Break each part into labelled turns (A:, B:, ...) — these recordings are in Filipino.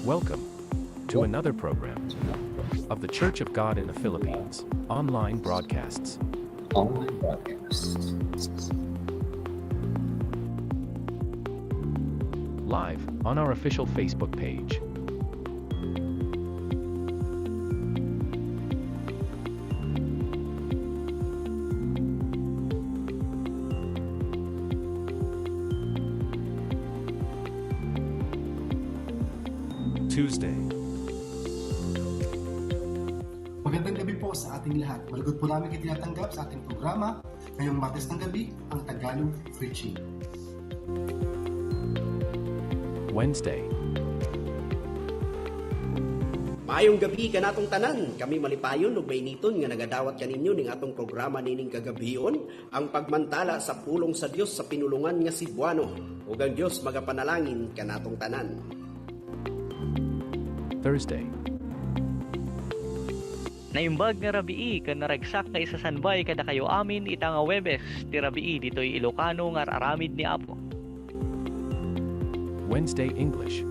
A: Welcome to another program of the Church of God in the Philippines, online broadcasts. live on our official Facebook page. Tuesday.
B: Magandang gabi po sa ating lahat. Malugod po namin tinatanggap sa ating programa ngayong Martes ng gabi, ang Tagalog Preaching.
A: Wednesday.
C: Maayong gabi kanatong tanan, kami malipayon ug mainiton nga nagadawat kaninyo ning atong programa nining kagabion, ang pagmantala sa pulong sa Dios sa pinulungan nga Cebuano. Ug ang Dios magapanalangin kanatong tanan.
A: Thursday.
D: Naimbag nga rabii kan naragsak nga isa sanbay kada kayo amin ita nga Webes ti rabii ditoy Ilocano nga aramid ni Apo.
A: Wednesday English.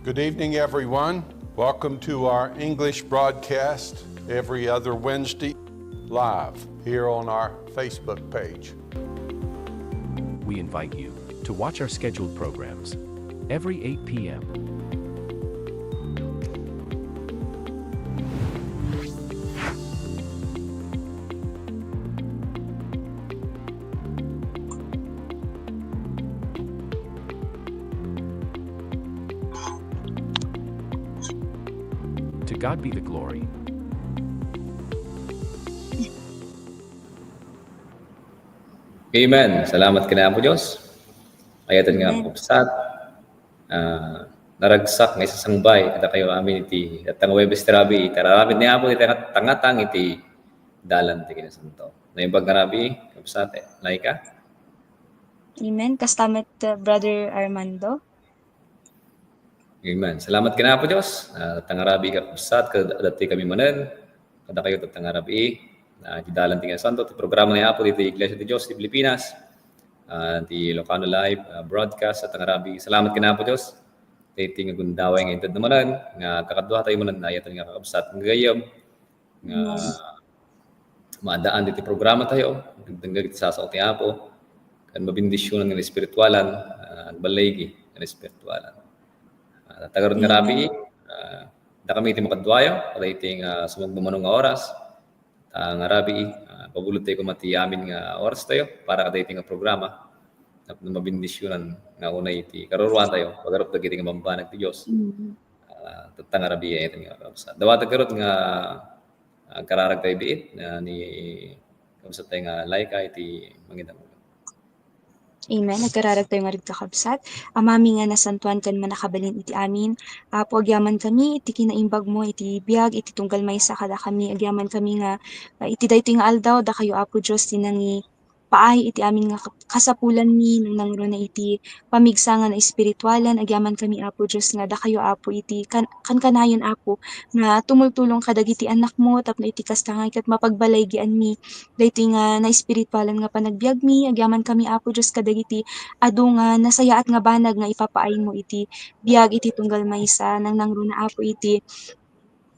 E: Good evening, everyone. Welcome to our English broadcast every other Wednesday live here on our Facebook page.
A: We invite you to watch our scheduled programs every 8 p.m. To God be the glory.
F: Amen. Salamat kina po Diyos. Ayatan nga po sa naragsak nga isa sangbay kada kayo amin iti at ang Webes terabi tararamid ni Apo iti tangatang iti dalan ti kinasanto. Naimbag nga rabi kapsate. Laika.
G: Amen. Kastamet Brother Armando.
F: Amen. Salamat kina po Diyos. Tangarabi kapsat kadati kami manen kada kayo tangarabi di dalan ti kinasanto ti programa ni Apo diti Iglesia ti Diyos ti Pilipinas. Di Ilocano Live broadcast sa Tangarabi. Salamat kina po Diyos. Iti nga gundaway nga intad naman nga kakadwa tayo manan na ayatan nga kakabsat ng gayam nga maadaan diti programa tayo. Dagdag iti sasaw ti Apo kan mabindisyonan nga espiritualan balay nga espiritualan. Tagaron nga rabi da kami iti makadwayo kada iti nga sumagmamanong nga oras. Nga rabi pabulot tayo kumati amin nga oras tayo para kada iti nga programa na mabindisyonan nga unay iti karuruan tayo pagharap dagiti nga mambanag ti Dios. Nga rabi iti nga kapsa. Dawatag karot nga kararag tayo biit ni kapsa tayo nga laika iti mangitang.
G: Amen. Nagkararag tayo nga rin kakabsat. Amami nga nasantuan kan manakabalin iti amin. Po agyaman kami, iti kinaimbag mo, iti biyag, iti tunggal maysa kada kami. Agyaman kami nga, iti dayto nga aldaw, da kayo Apo Diyos, tinangi paay iti amin nga kasapulan mi, nang nangro na iti pamigsangan na espiritualan. Agyaman kami Apo Diyos nga, da kayo Apo iti kanayon Apo, nga tumultulong kadagiti anak mo, tapno iti kastangay kat mapagbalaygian mi. Dayto nga na espiritualan nga panagbiag mi, agyaman kami Apo Diyos kadagiti adu nga nasayaat nga banag nga ipapaay mo iti biag iti tunggal maysa nang nangro na Apo iti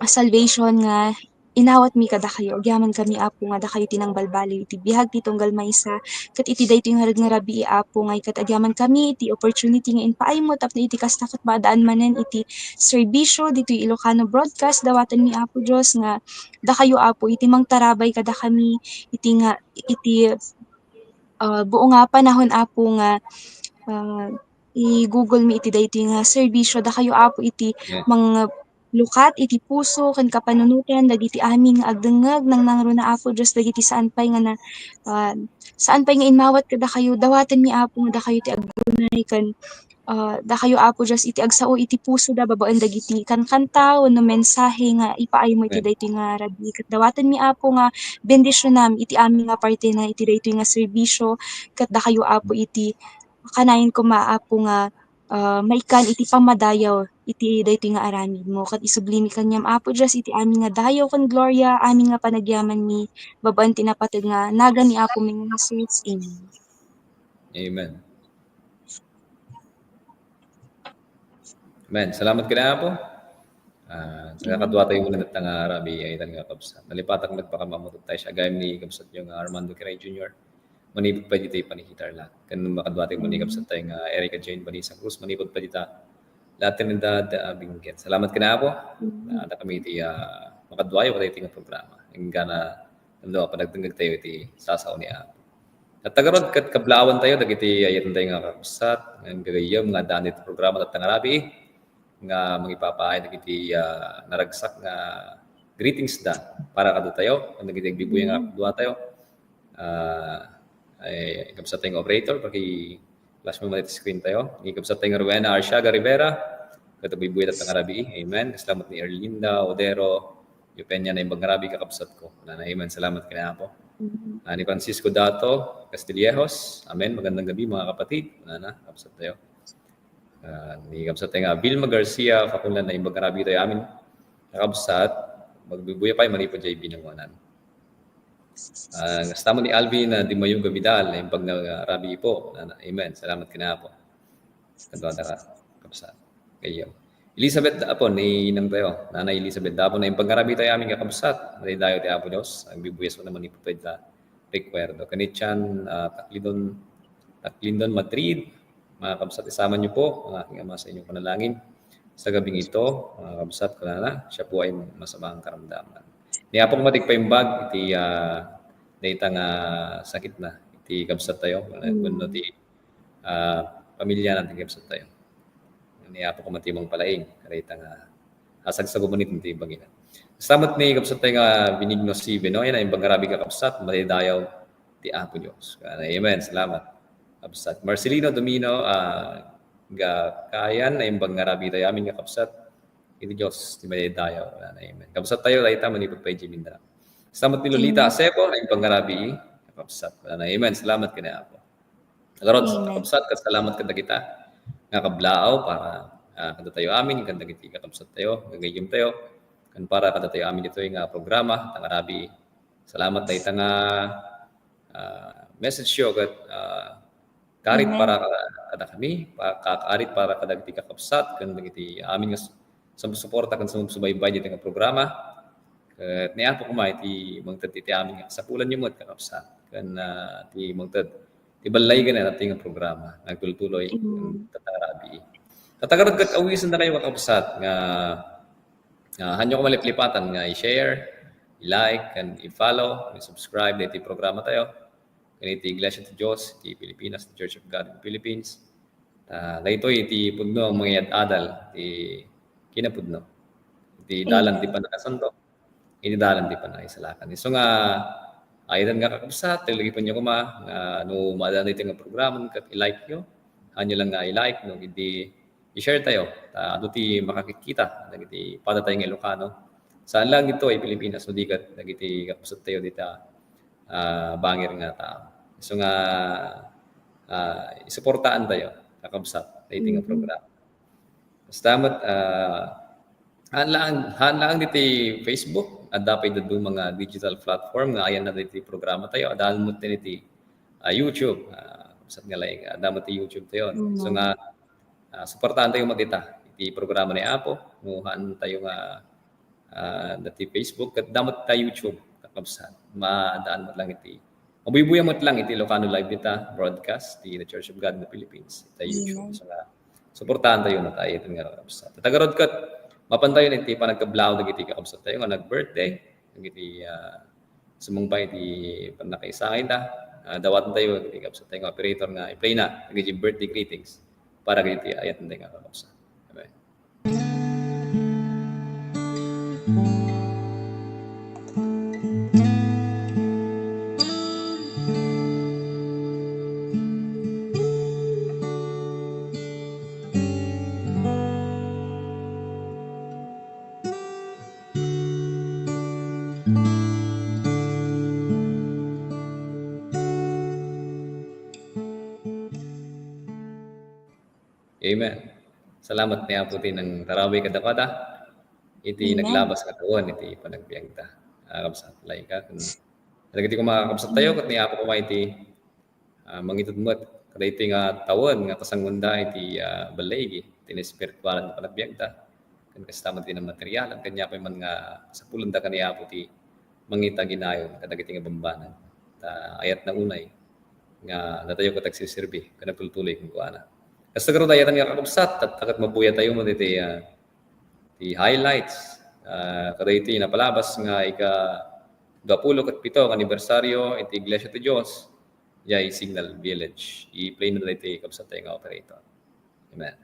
G: salvation nga inawat mi kada kayo. Agyaman kami Apo nga da kayo tinang balbali iti bihag ti tunggal maysa ket iti daytoy nga rabi Apo nga ket agyaman kami iti opportunity nga inpaay mo tapno iti kastakot maadaan manen iti serbisyo ditoy Ilocano broadcast dawatan mi Apo Dios nga da kayo Apo iti mangtarabay kada kami iti nga iti buo nga panahon Apo nga i-Google mi iti daytoy nga serbisyo da kayo Apo iti mga lukat iti puso ken kapanunutan dagiti amin nga agdengeg nang nangro na Apo Dios dagiti saan pay nga saan pay nga inmawat kada kayo dawaten mi Apo nga da kayo ti agdunay ken da kayo Apo Dios iti agsao iti puso da babaen dagiti kanta wenno mensahe nga ipaay mo iti daytoy nga rabi ket dawaten mi Apo nga bendisyonam iti amin nga parte na iti daytoy nga serbisyo ket da kayo Apo iti kanayon ko maapo nga maikan iti pamadayaw iti daytoy nga aramid mo ket isublimi kanyam Apo Dios iti amin nga dayaw ken gloria amin nga panagyaman mi babaen ti napateg nga naga ni Apo mi nga Jesus. Amen.
F: Amen. Amen. Salamat kina Apo. Sa kadwa tayo muna natang rabi ay itang kapsat. Nalipatak nagpakamamutot tayo siya gayam ni kapsat yung Armando Kiray Jr. manipod pa dito panihitar lang. Kan makadwa tayo manikap sa tayo nga Erica Jane Banisang Cruz, manipod pa dito Latinidad Bingket. Salamat ka na po. Na kami iti makadwayo pa tayo iti nga programa. Yung gana nando pa nagtunggag tayo iti sasaw ni Apo. At tagarod kat kablawan tayo dagiti ayatan tayo nga kakabsat ng gagayam nga daan iti programa at tangarabi nga mangipapaay dagiti naragsak nga greetings da para kado tayo kung dagiti bibuya nga duwa tayo. Ay kabsat tayo operator paki flash mo malit screen tayo. Ikabsat tayo Rowena Arsiaga Rivera kato bibuya at tangarabi. Amen. Salamat ni Erlinda Odero Eupenia na yung bangarabi kakabsat ko. Amen. Salamat kina po. Ni Francisco Dato Castillejos. Amen. Magandang gabi mga kapatid. Kapsat tayo. Ni kapsat tayo nga Vilma Garcia Kapulan na yung bangarabi tayo amin. Kakabsat. Magbibuya pa yung manipod jay binangonan. Gastamo ni Alvin na Dimayong Gavidal na yung bangarabi po. Amen. Salamat kina po. Kantota ka. Kapsat. Kayo. Elizabeth Dapon, ni Inang tayo. Nanay Elizabeth Dapon na yung pangarabi tayo aming kakabsat. Malidayo tayo Apo Diyos. Ang bibuyas mo naman ipapwede na requerdo. Kanityan, Taklindon, Madrid. Mga kabsat, isama niyo po ang aking ama sa inyong panalangin. Sa gabing ito, mga kabsat ko na siya po ay masamang karamdaman. Niya pong matigpaimbag, iti data nga sakit na. Iti kabsat tayo. Kuno ti pamilya natin kabsat tayo. Niya po kumatibang palaing. Karita nga hasag sa gumanit ng tibang ina. Salamat ni kapsat tayo nga Benigno si Benoy na yung bangarabi ka kapsat. Malidayaw ti Apo Diyos. Amen. Salamat. Kapsat. Marcelino Domino kayan na yung bangarabi tayo amin ka kapsat. Iti Diyos. Ti malidayaw. Amen. Kapsat tayo laita manipag pa yung Jiminda. Salamat ni Lolita Asepo na yung bangarabi kapsat. Amen. Salamat ka na Apo. Agarod kapsat. Kasalamat ka na kita. Nga kablao para kada tayo amin, kanda kiti kakabsat tayo, gagayim tayo, kan para kada tayo amin ito yung programa, tangarabi. Salamat tayo nga message yo kat karit para kada kami, kakarit para kada kiti kakabsat, kanda kiti amin nga suporta kan sumusubaybay dito nga programa. Kat niya po kumay, ti mangtad iti amin nga sa pulan yung mga kakabsat, kan ti mangtad. Ibalay ka na natin ang programa. Nagtuloy ang tatarabi. Tatagarod kat awisan na kayo kakabsat nga hanyo ko maliplipatan nga i-share, i-like, and i-follow, i-subscribe na iti programa tayo. Kaniti Iglesia ti Diyos, iti Pilipinas, the Church of God in the Philippines. Na ito iti pudno ang mga yad-adal, iti kinapudno. Iti dalan di pa nakasanto, iti dalan di pa nakisalakan. So nga, aydan nga kakabsat, talagi pa niyo kuma, no madaan ito nga programa, kat i-like nyo. Hanyo lang nga i-like, no, i-share tayo. Ano ti makakikita, nagiti pada tayo ng Ilocano. Saan lang ito ay Pilipinas, no di kat nagiti kakabsat tayo dito, bangir nga tao. So nga, isuportaan tayo, kakabsat, ito nga programa. Salamat, hanlaan dito Facebook, at dapat ito mga digital platform nga ayan na dito programa tayo. Dahil mo ito YouTube. Sat nga lang, dahil mo YouTube tayo. So nga, supportahan tayo matita. Iti programa ni Apo. Muhaan tayo nga dati Facebook. At dahil tayo YouTube. Kakabsat. Maadaan mo lang iti. Mabubuya mo lang iti Ilocano Live dita broadcast. The Church of God in the Philippines. Ito YouTube. So nga, supportahan tayo na tayo. Ito nga kakabsat. Tagarod kat, mapantayon iti pa nagkablaw nagiti kakabsat tayo nga nag-birthday nagiti sumumbay iti panakaisangay da dawatan tayo nagiti kakabsat tayo nga operator nga i-play na nagiti birthday greetings para nagiti ayat tayo nga kakabsat. Amen. Amen. Salamat niya po din ng tarawih kadakada. Iti naglabas katuon, iti panagbiang ta. Kapsat lay ka. Nagiti ko makakapsat tayo, kat niya po kumay iti mangitudmot. Kada iti nga tawon, nga kasangunda iti balay, iti spiritualan na panagbiang ta. Kan kasama din ng material, ang kanya pa man nga sa pulanda kaniya po iti mangita ginayon, kada iti nga bambanan. Ayat na unay. nga natayo ko tagsisirbi kana tultuloy kung kuana. Kasta karon tayo nga kakabsat at takat mabuya tayo mo dito ti highlights kada iti napalabas nga ika 27 anibersaryo iti Iglesia ti Dios jay Signal Village. I-play na dito kabsat tayo nga operator. Amen.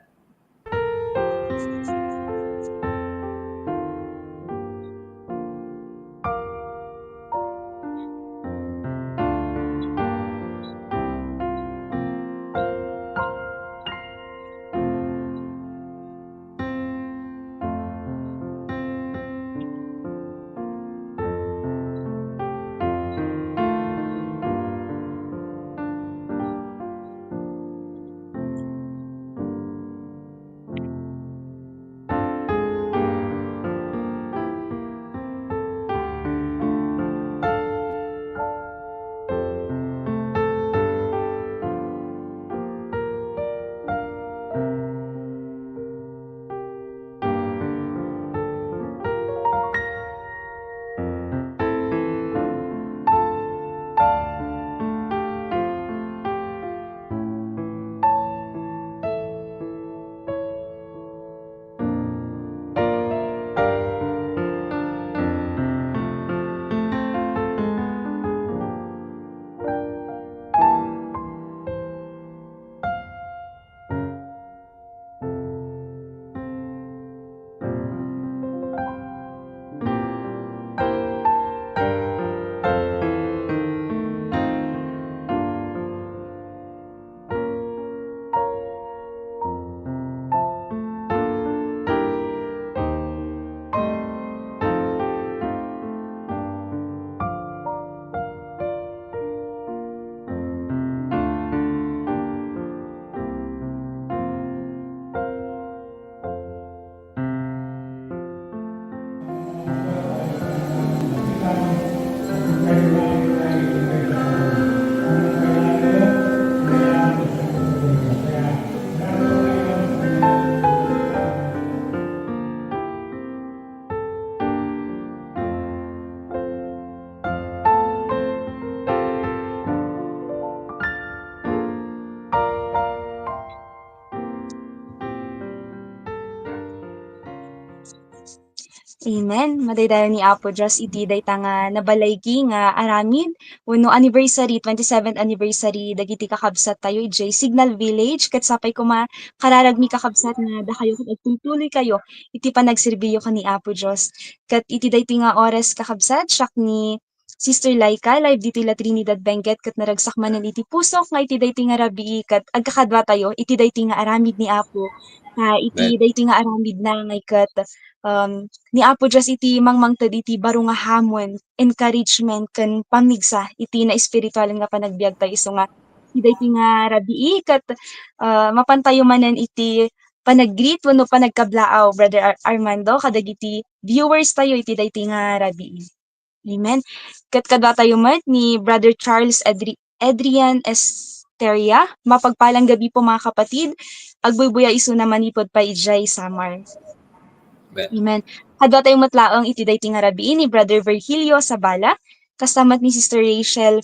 G: Amen. Madaydayon ni Apo Diyos iti dayta nga nabalaygi nga aramid wenno anniversary 27th anniversary dagiti kakabsat tayo ijay Signal Village ket sapay kuma kararagmi kakabsat nga dakayo ket agtultuloy kayo iti panagserbiyo ni Apo Diyos. Ket iti dayti nga oras kakabsat siak ni Sister Laika live diti La Trinidad Benguet ket naragsak manen iti pusok nga iti dayti nga rabii ket agkakadwa tayo iti dayti nga aramid ni Apo. Iti dayti nga aramid na ngay ket ni Apo Diyos iti mangmangted iti baro nga hamon, encouragement ken pamigsa iti na espiritual nga panagbiag tayo iso nga iti dayti nga rabii ket mapantayo manen iti panag-greet wenno panagkablaaw Brother Armando kadagiti viewers tayo iti dayti nga rabii. Amen. Ket kadwa tayo met ni Brother Charles Adrian Esteria. Mapagpalang gabi po mga kapatid. Agbubuya iso na manipod pa ijay Samar. Amen. Hadwa tayong matlaang iti dayti nga rabii ni Brother Virgilio Sabala, kasamat ni Sister Rachel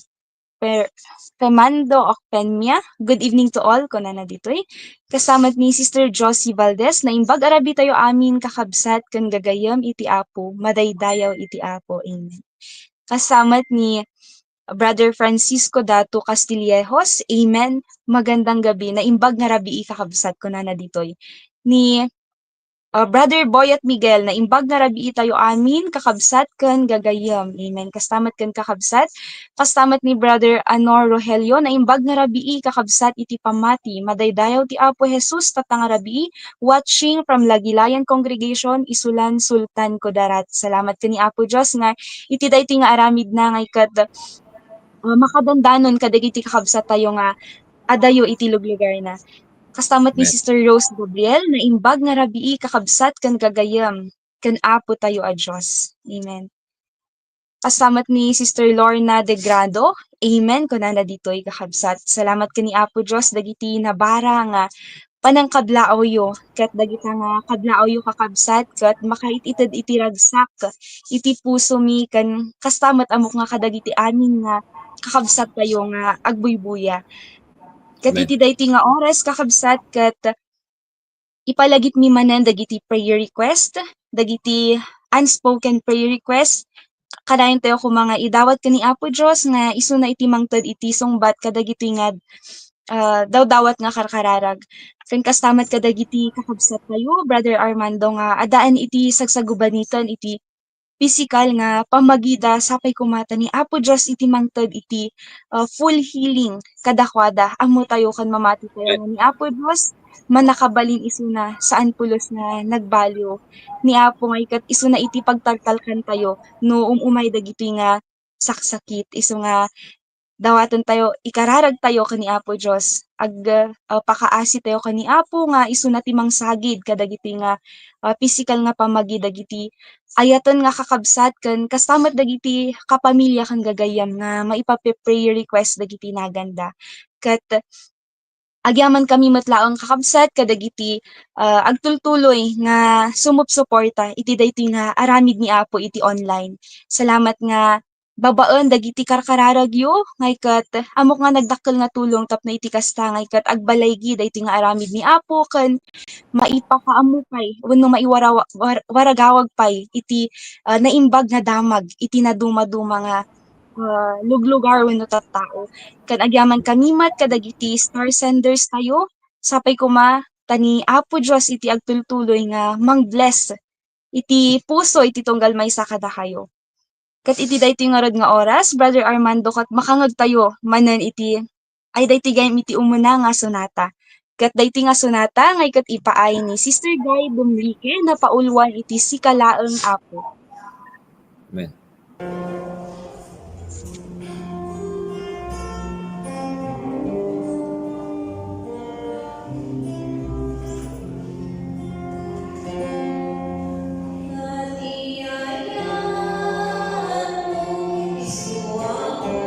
G: Femando Ocpenmia. Good evening to all, kuna na ditoy. Kasamat ni Sister Josie Valdez, na imbag arabi tayo amin kakabsat ken gagayam iti Apo, madaydayaw iti Apo. Amen. Kasamat ni Brother Francisco Dato Castillejos, amen. Magandang gabi, na imbag nga rabii kakabsat kuna na ditoy. Ni Brother Boy at Miguel, na imbag na rabii tayo amin, kakabsat ken gagayam. Amen. Kastamat ken kakabsat. Kastamat ni Brother Anor Rogelio, na imbag na rabii, kakabsat iti pamati. Madaydayaw ti Apo Jesus, tatang rabii, watching from Lagilayan Congregation, Isulan, Sultan, Kudarat. Salamat ken ni Apo Diyos nga iti dayti nga aramid na ngay kat makadandanon kadagiti kakabsat tayo nga adayo iti luglugar na. Kastamat ni Sister Rose Gabriel, na imbag nga rabii kakabsat ken gagayam ken Apo tayo a Dios. Amen. Kastamat ni Sister Lorna De Grado, amen, kunana ditoy kakabsat. Salamat ken ni Apo Dios dagiti nabara nga panangkablaaw yo ket dagiti nga kablaaw yo kakabsat ket makaited iti ragsak iti puso mi ken kastamat amok nga kadagiti amin nga kakabsat tayo nga agbuybuya. Kat
F: Amen.
G: iti dayti nga oras kakabsat kat ipalagip mi manen dagiti prayer request, dagiti unspoken prayer request. Kadayon tayo ko mga idawat kani Apo Diyos nga isu na iti mangted iti sungbat kadagiti nga daw-dawat nga karkararag. Ken kastamat kadagiti kakabsat tayo, Brother Armando nga adaan iti sagsagubanitan iti pisikal nga pamagida sapay kumata ni Apo Diyos iti mangted iti full healing kadakwada ammo tayo kan mamati tayo nga ni Apo Diyos manakabalin isuna saan pulos na nagbaliw ni Apo nga ikat isu na iti pagtaltalkan tayo no umay dagiti nga saksakit isu nga dawaton tayo ikararag tayo kani Apo Diyos pakaasi tayo kani Apo nga isu na ti mangsagid kadagiti nga pisikal nga pamagi dagiti ayaton nga kakabsat ken kastamat dagiti kapamilya kan gagayam nga maipape-prayer request dagiti naganda. Ket agyaman kami matlaang kakabsat kadagiti agtultuloy nga sumupsuporta iti daytoy nga aramid ni Apo iti online. Salamat nga babaen dagiti karkararagyo ngay ket amok nga nagdakkel nga tulong tapno iti kasta ngay ket agbalaygi daytoy nga aramid ni Apo ken maipakaammo pay wenno waragawag pay iti naimbag nga damag iti naduma-duma nga luglugar wenno tattao. Ken agyaman kamimat kadagiti star senders tayo sapay kuma tani Apo Diyos iti agtultuloy nga mang-bless iti puso iti tunggal maysa kada kayo. Ket iti daytoy nga rod nga oras, Brother Armando kat makangag tayo manen iti ay daytoy gayem iti umuna nga sonata. Ket daytoy nga sonata ngay ket ipaay ni Sister Guy Dumlique na paulwan iti sikalaeng Apo.
F: Amen.
H: Suamo,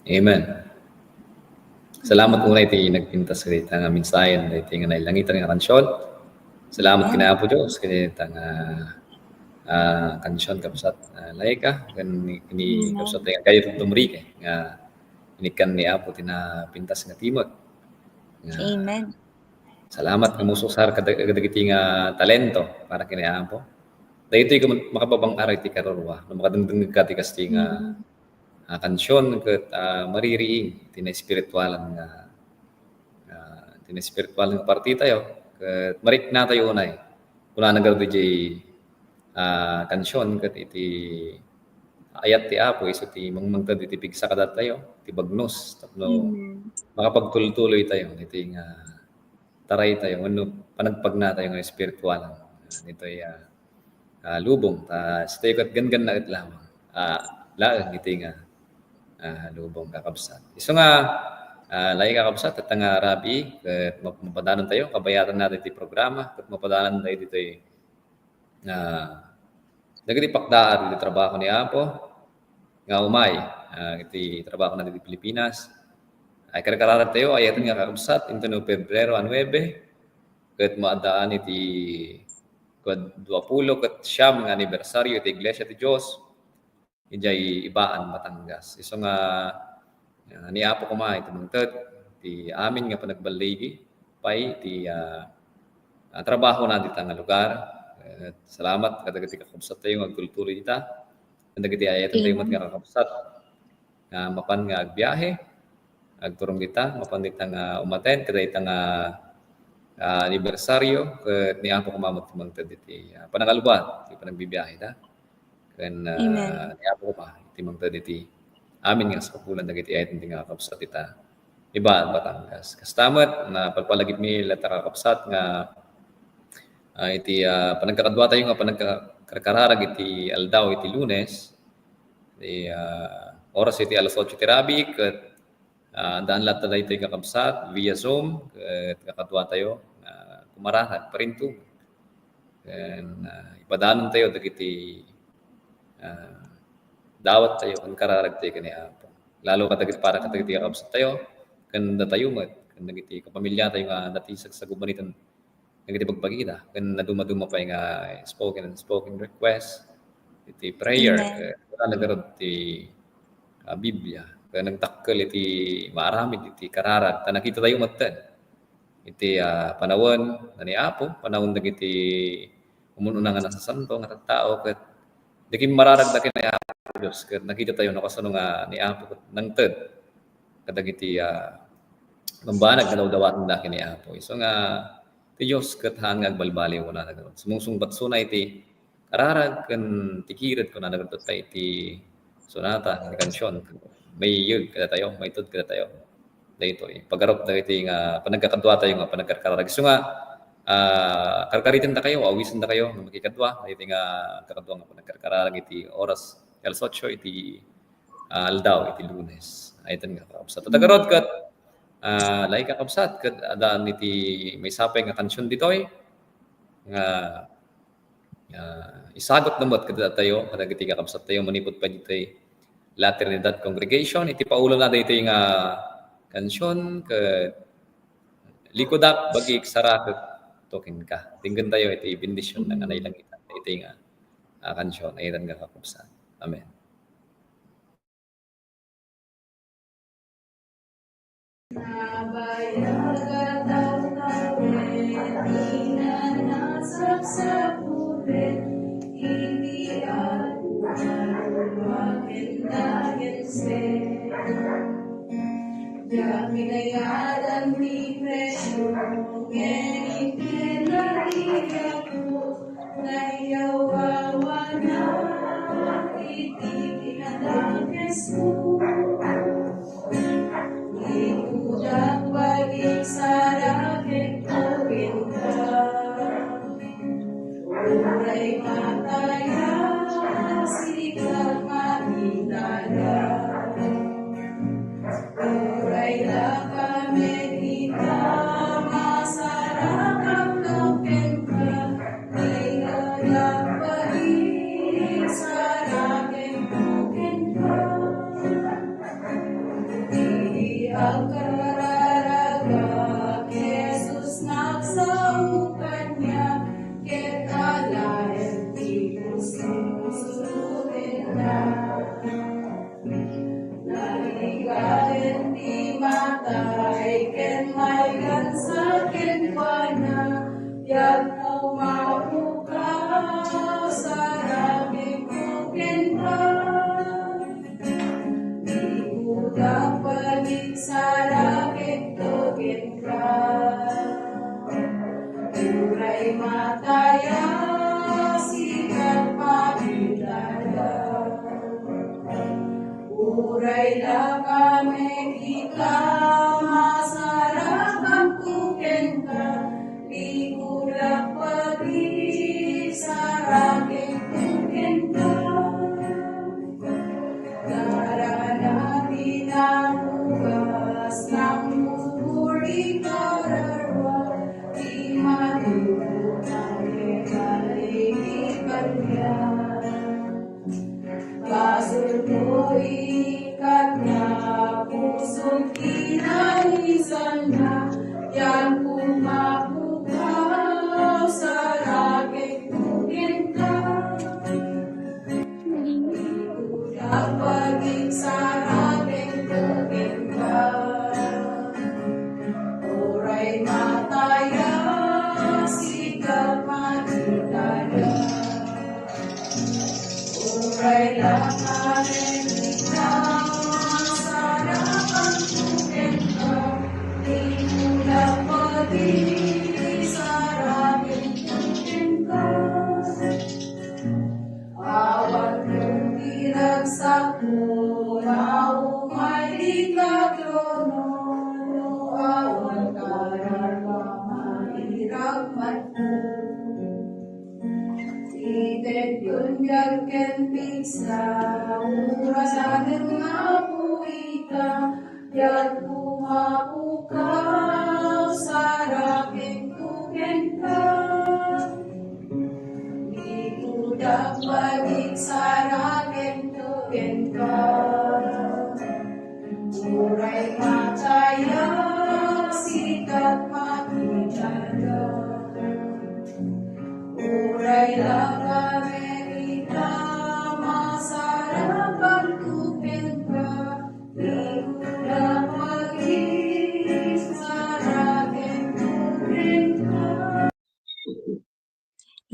F: Amen. Salamat muna iti nagpintas iti nga mensahe iti nga nailangitan nga kansyon. Salamat kina Apo Dios kini kansyon kapsat laika kini kapsat nga kayo tumrike nga inikan ni Apo tinapintas nga timot.
G: Amen.
F: Salamat nga musosar kadagiti nga talento para kini Apo. Daytoy ka makababang aray ti karorwa no makadengdeng ka ti kasti nga kansyon ket maririing tina-espiritualan nga parti tayo ket marik na tayo unay kuna nagaro di kansyon ket iti ayat ti Apo iso ti mangmangted iti pigsa kadat tayo ti bagnos tapno makapagtuloy tayo iti nga taray tayo wenno panagpag na tayo nga espiritualan ito'y lubong ta stay ket gangan na it lamang laeng iti nga lubong kakabsat. Iso nga laing kakabsat at nga Rabi ket mapadanon tayo kabayatan natin iti programa ket mapadanon tayo dito dagiti pakdaan iti trabaho ni Apo nga umay iti trabaho natin iti Pilipinas ay karkararan tayo ayatan nga kakabsat into no Pebrero 9 ket maadaan iti 20 ket siyam nga anibersaryo iti Iglesia ti Dios ijay Ibaan, Batangas. Iso nga ni Apo kumay tumungted ti amin nga panagbaligi pay ti trabaho na dita nga lugar. Salamat kadagiti kakabsat tayo nga agtuloy ita. Kadagiti ayatan tayo nga kakabsat nga mapan nga agbiyahe agturong kita mapan dita nga umaten kadagiti nga anibersaryo ket ni Apo kumamot tumungted iti panangalubat ti panagbibiyahe ta. Ken Apo pa iti mangted iti amin nga sapulan dagiti ayat nga kakabsat ita Ibaan, Batangas. Kastamet na palpalagip mi lata kakabsat nga iti panagkakadwa tayo nga panagkakararag iti aldaw iti Lunes iti oras iti alas 8 ti Rabi ket daan lahat tayo iti kakabsat via Zoom ket kakadwa tayo kumararag parinto ken ipadanon tayo dagiti dawat tayo kan kararag tayo kani Apo. Lalo kadagiti para kadagiti kakabsat tayo kan datayo met kan dagiti kapamilya tayo nga natisag sa gubanitan dagiti pagpakita kan naduma-duma pa nga spoken and spoken request iti prayer kan nagarod ti Biblia kan nagtakkel iti maaramid iti kararag ta nakita tayo matten iti panawon ni Apo panawon dagiti umununa nga nasa santo nga tattao ket dagiti mararagdaken ni Apo Dios ket nakita tayo nakasano nga ni Apo nangted kadagiti mambanag nga dawdawaten daken ni Apo iso nga ti Dios ket hangag balbaliw wala nagaro sumungsungbat sunay ti kararag ken tikiret kun nagaro tay ti sonata nga kansyon may yug kada tayo may tud kada tayo daytoy pagarop dagiti nga panagkakadwa tayo nga panagkararag iso nga karkaritin ta kayo awisan ta kayo nga makikadwa daytoy nga kakadwa nga panagkararag iti oras alas 8 iti aldaw iti Lunes ayten nga kakabsat tagarod ket laing kakabsat ket adaan iti may sapay nga kansyon ditoy nga isagot namot kada tayo kadagiti kakabsat tayo manipot pa ditoy La Trinidad Congregation iti paulo na daytoy nga kansyon ket likodak bagik sarakot token ka tinggen tayo iti bendisyon nga nailangitan iti nga kansyon ayten nga kakabsat. Amen.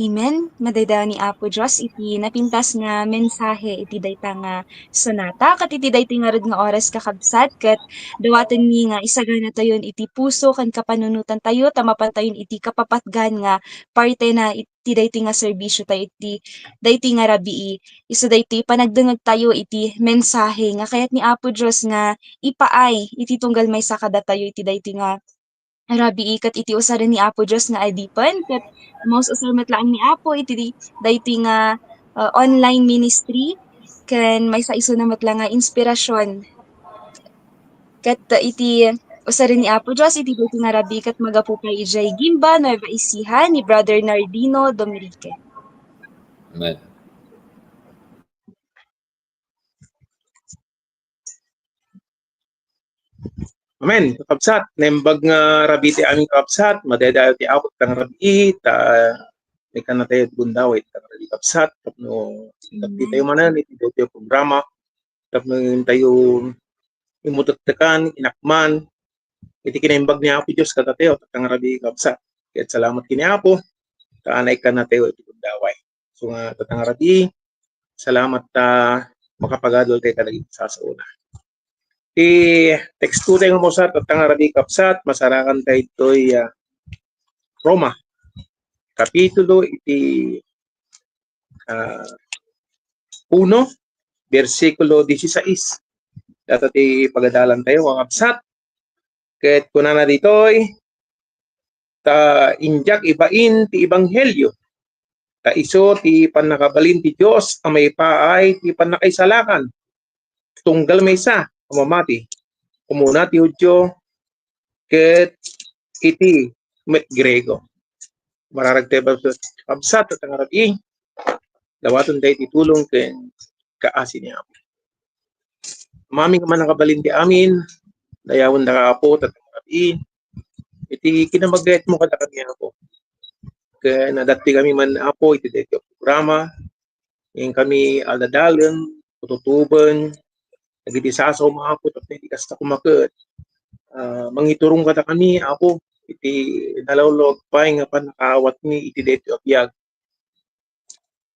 G: Amen. Madaydaw ni Apo Diyos iti napintas nga mensahe iti dayta nga sonata kat iti dayta nga rod nga oras kakabsat kat dawaten mi nga isagana tayon iti puso kan kapanunutan tayo tamapan tayon iti kapapatgan nga parte na iti dayta nga serbisyo tayo iti dayta nga rabii. Isu dayta panagdengeg tayo iti mensahe nga kayat ni Apo Diyos nga ipaay iti tunggal maysa kada tayo iti dayta nga rabii kat iti usaran ni Apo Diyos nga adipan kat most usamet lang ni Apo iti dayti nga online ministry ken may sa isu namet lang nga inspirasyon kat iti usaran ni Apo Diyos iti dayti nga rabii kat magapupay ijay Gimba Nueva Ecija ni Brother Nardino Domrique.
F: Amen.
H: Amen. Kakabsat, nembag nga rabi ti aming kakabsat, madaydayo ti abot tang rabi, may kanatay at bundaway tang rabi kakabsat, tapno hindi tayo manan, iti tayo programa, tapno tayo imutagtakan, inakman, iti kinaimbag ni Apo Diyos katatayo, tang rabi kakabsat. Kaya salamat kini Apo, kaanay kanatayo iti bundaway. So nga tatang rabi, salamat makapagadol tayo talaga sa una. Tekstura yung mo sa tatang rabi kapsat, masarakan tayo ito'y Roma. Kapitulo iti 1, versikulo 16. Dato ti pagadalan tayo, ang kapsat. Kahit kuna na dito'y injak ibain ti ibanghelyo. Iso ti panakabalin ti Diyos, amay paay ti panakaisalakan. Tunggal may isa. Mamati. Kumuna ti Hudyo ket iti met Grego. Mararagtay ba sa kabsat at ang rabi. Dawaton tayo titulong ken kaasi niya. Mami ka man nakabalin ti amin. Dayawon na kaapo at ang rabi. Iti kinamagayat mo kada kami ako. Kaya nadati kami man apo iti dito programa. Yung kami aldadalan, tututuban, nagitisasaw mga ako, tapos hindi kasta kumakot. Mangiturong kata kami, ako, iti dalawlog pa nga pa nakawat ni iti deti opyag.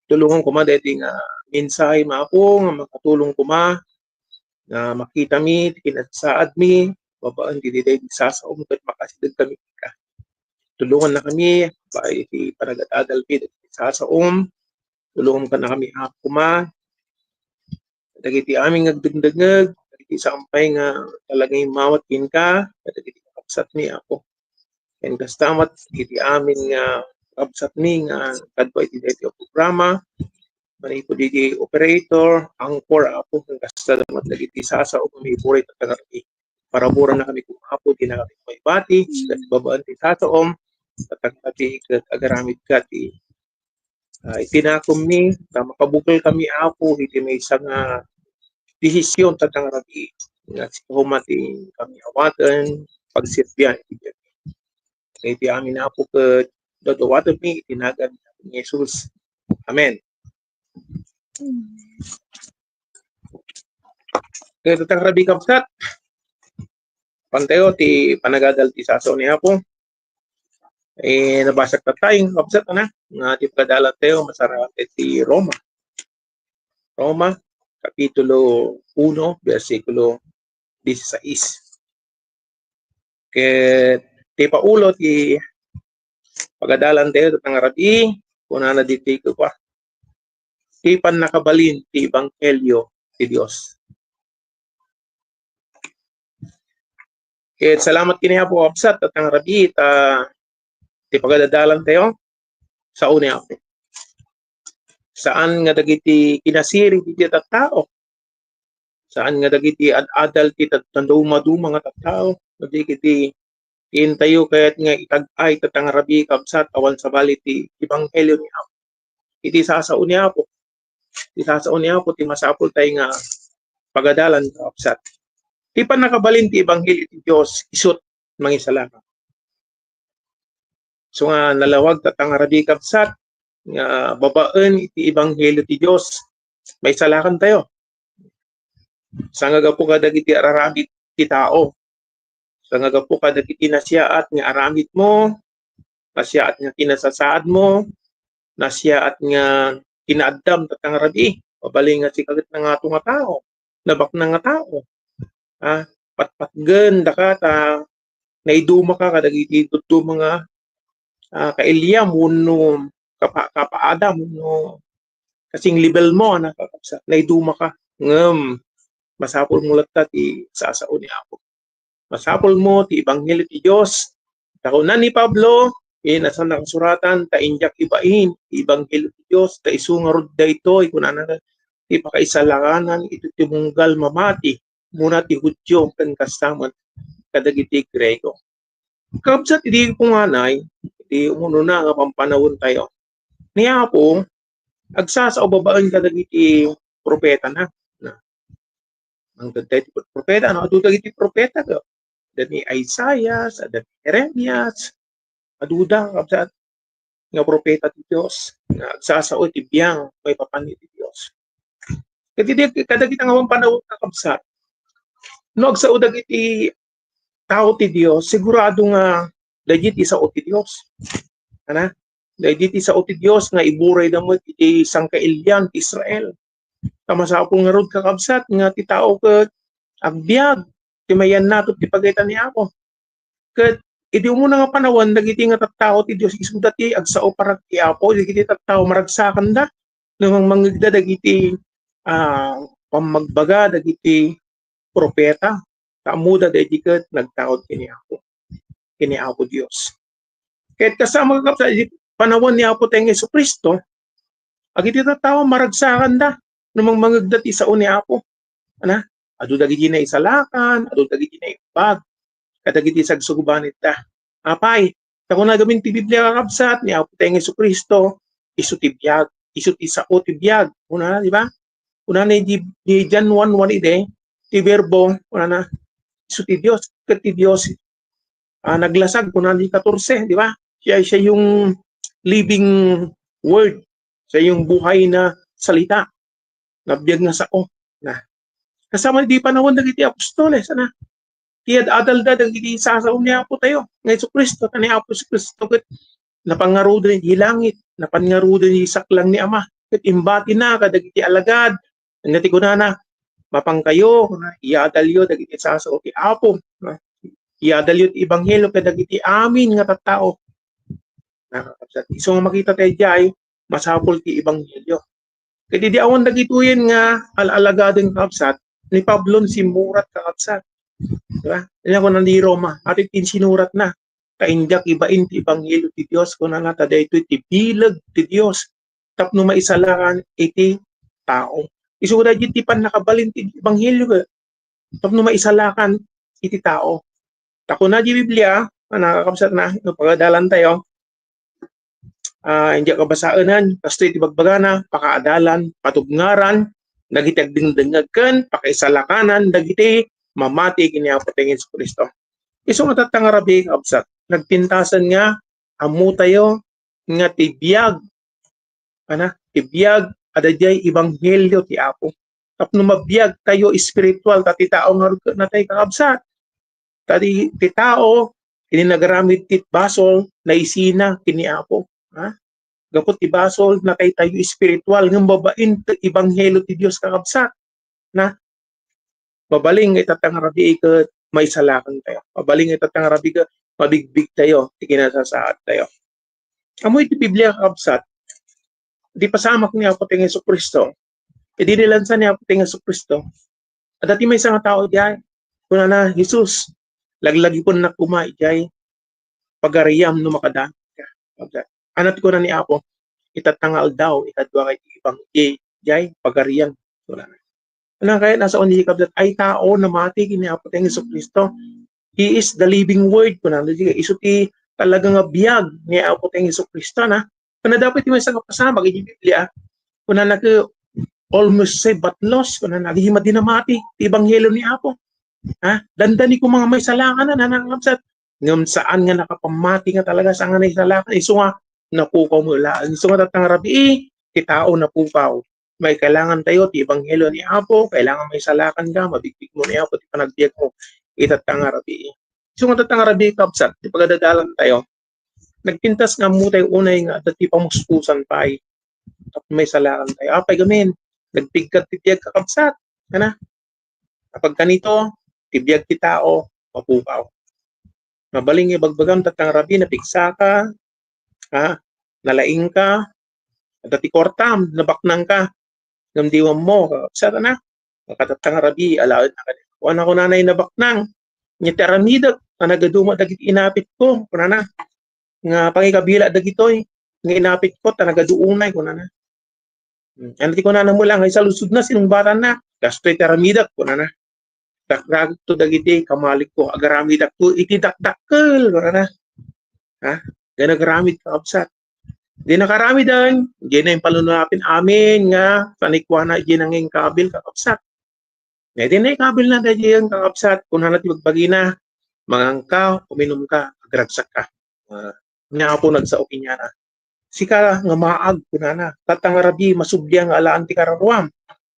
H: Tulungan ko ma deti nga mensahe ma ako, nga makatulong ko ma, nga makita mi, kinasaad mi, babaan di deti sasaw mo, kat makasidag kami ka. Tulungan na kami, ba iti paragatagal pi, sasaom, tulungan ka na kami ako ma, dagiti aming nagdagdagag, dagiti sampay nga talagay mawat kin ka, dagiti kapsat ni ako. And kastamat dagiti amin nga kapsat ni nga kadwa iti deti programa, mani po diti operator, angkor ako ng kastamat dagiti sasa o kumipuri at tangarami. Para mura na kami kumapo, di na kami may bati, at babaan ti sasaom, at ati agaramid ka ti itinakom ni, makabukal kami ako, iti may isang desisyon tatang rabi nga si humati kami awatan pagsirbiyan iti amin na po ka dodowatan mi itinagan ni Jesus. Amen. Kaya tatang rabi kapsat pantayo ti panagadal ti saso ni Apo nabasag tatayong kapsat na nga ti pagadalat tayo masarap ti Roma Kapitulo 1, versikulo 16. Kaya ti paulo ti pagadalan tayo tatang rabi kuna na diti ko pa. Ti pan nakabalin ti Ebanghelyo ti Dios. Kaya salamat kini po kapsat tatang rabi ti pagadalan tayo sa una ako. Saan nga dagiti kinasiri ti tattao? Saan nga dagiti adal ti tanduma-duma nga tattao? Dagiti tayo kayat nga itag-ay tatang rabi kapsat awan sa bali ti Ebanghelyo ni Apo. Iti sasao ni Apo. Iti sasao ni Apo ti masapul tayo nga pagadalan kapsat. Ti pa nakabalin ti Ebanghelyo ti Dios isut mangisalakan. So nga nalawag tatang rabi kapsat nga babaan iti Ebanghelyo ti Dios may salakan tayo. Sangaga po kadagiti araramid ti tao. Sangaga po kadagiti nasiyaat nga aramid mo, nasiyaat nga kinasasaad mo, nasiyaat nga kinaaddam tatang rabi. Pabaling nga si kagat na nga nga tao, nabak na nga tao. Patpatgen daka ta naiduma ka kadagiti tutto mga kailiam uno kapaada mo kasing level mo nakakapsa naiduma ka masapol mo latta ti sasao ni Apo. Masapol mo ti Ebanghelyo ti Dios. Takunan ni Pablo nasa nakasuratan ta injak ibain ti Ebanghelyo ti Dios ta isungarod daytoy kunana ti pakaisalakanan iti timunggal mamati muna ti Hudyo ken kastaman kadagiti Grego. Kapsat idi kunganay di umuno na nga pampanawon tayo. Niya po, agsasao babaan kadagiti propeta na. Ang kadagiti propeta, adu dagiti propeta ka. Dani Isaiah, dani Jeremias, aduda kapsat nga propeta ti Dios. Nga agsasao ti biyang may papanit ti Dios. Kadagiti nga pampanawon ka kapsat. No agsao dagiti tao ti Dios, sigurado nga dagiti sao ti Dios. Ana? Dagiti sao ti Dios nga iburay damo iti sangkailyan ti Israel. Kamasapol nga rod kakabsat nga ti tao ket agbiag ti mayan nato ti pagaytan ni Apo. Ket idi umuna nga panawan dagiti nga tattao ti Dios isuda ti agsao parag ti Apo dagiti tattao maragsakan da namang mangigda dagiti pamagbaga dagiti propeta. Kamuda dagiti ket nagtaod kini Apo Dios. Kahit kasama ka sa panahon ni Apo tayong Jesucristo, agiti tattao maragsakan da namang mangagdati sa ni Apo. Ana? Adu dagiti na isalakan, adu dagiti na ibag, kadagiti sagsugubanit da. Apay, tako na gamin ti Biblia kakabsat ni Apo tayong Jesucristo, isu ti biyag, isu ti sao ti biyag. Una, di ba? Una na di John 1:1 ide, ti verbo, una na, isu ti Dios, ket ti Dios naglasag kuna di 14, di ba? Siya yung living word. Siya yung buhay na salita. Nabiyag nga sao. Na. Kasama di panahon dagiti apostoles. Ana. Kiyad adalda dagiti sasaw niya po tayo. Nga Isu Kristo. Kani Apo si Kristo. Napangarudan ni hilangit. Napangarudan ni saklang ni Ama. Kat imbati na kadagiti alagad. Ngati ko na mapangkayo. Iadalyo dagiti sasaw ti Apo. Iadalyo ti Ebanghelyo kadagiti amin nga tattao. So nga makita tayo diyay, masapol ti Ebanghelyo. Kaya di awan dagituyen nga alalagadeng kakabsat, ni Pablo si murat kakabsat. Diba? Yan ko nang di Roma, atit sinurat na. Kaindak ibain ti Ebanghelyo ti Diyos, kung na nataday ito ti bilag ti Diyos. Tapno maisalakan iti tao. Isuda di ti pan nakabalin ti Ebanghelyo. Tapno maisalakan iti tao. Tako na di Biblia, nakakabsat na, pagadalan tayo, hindi ka basaanan, kastoy tibagbagana, pakaadalan, patubngaran, dagiti agdingdingagken, pakaisalakanan, dagiti mamati kini Apo tayong Hesus Kristo. Isu nga tatangarabi kabsat, nagpintasan nga amu tayo nga tibiyag. Tibiyag adayay Ebanghelyo ti Apo. Tapno mabiyag tayo espiritual tati tao nga na tayo kakabsat. Tati ti tao kini nagaramid ti basol na isina kini Apo. Gapot ti basol na kay tayo espiritual ng babain ti Ebanghelyo ti Dios kakabsat na babaling itatang rabi ka may salakan tayo. Babaling itatang rabi ka mabigbig tayo ti kinasasaad tayo. Amoy ti Biblia kakabsat di pasamak ni Apo tayong Hesus Kristo. Di nilansan ni Apo tayong Hesus Kristo. At dati may isang tao diyan kuna na Jesus laglagi po na kumay diyan pagariyam no makadaan. Anat ko na ni Apo, itatangal daw, ikadwa kay ibang jay, pagariyan. Ano kaya nasa unikab that ay tao na mati kini Apo tayong Hesus Kristo. He is the living word ko na. Isu ti talagang biyag ni Apo tayong Hesus Kristo na. Kuna dapat yung isang kapasama, kay Biblia, kuna na almost say but lost, kuna nagihimat din na mati, ti Ebanghelyo ni Apo. Dandani ko mga may salangan na nanangabsat. Ngam saan nga nakapamati nga talaga sa nga naisalakan. Isu nga, napukaw mo laan. So nga tatang rabi, ti tao napukaw. May kailangan tayo, ti Ebanghelyo ni Apo, kailangan may salakan ka, mabigbig mo ni Apo, ti panagbiag mo, itatang rabi. So nga tatang rabi, kapsat, ti pagdadalan tayo, nagpintas nga mo tayo unay nga, dati pamuspusan pa ay, may salakan tayo. Apay gamin, nagpigkat ti tiyag kakapsat, kana? Kapag kanito, ti biag ti tao, mapukaw. Mabaling ibagbagam tatang rabi, napigsa ka, nalaing ka, dati kortam, nabaknang ka, namdiwam mo, sara na, nakatatang rabi, alaad na ka. Kung ako nanay nabaknang, nitaramitag, na nagaduma dagit inapit ko, kuna na, nga pangikabila dagitoy, nga inapit ko, tanagaduunay, kuna na. Ano ti ko na mula, nga isalusod na, sinungbatan na, gastoy taramidag, kuna na. Dakrag to dagiti, kamalik ko, agaramidag to, itidakdakkel, kuna na. Ganagaramid kakabsat. Di nakaramidan, di na yung palunapin amin nga, panikwa na di nanging kabil kakabsat. Di na yung kabil na di yung kakabsat, kung hanati magbagi na, mangangka, uminom ka, agragsak ka. Nga po nagsaokin niya na. Sika nga maag, kunana, tatangarabi, masubyang alaan ti kararuam.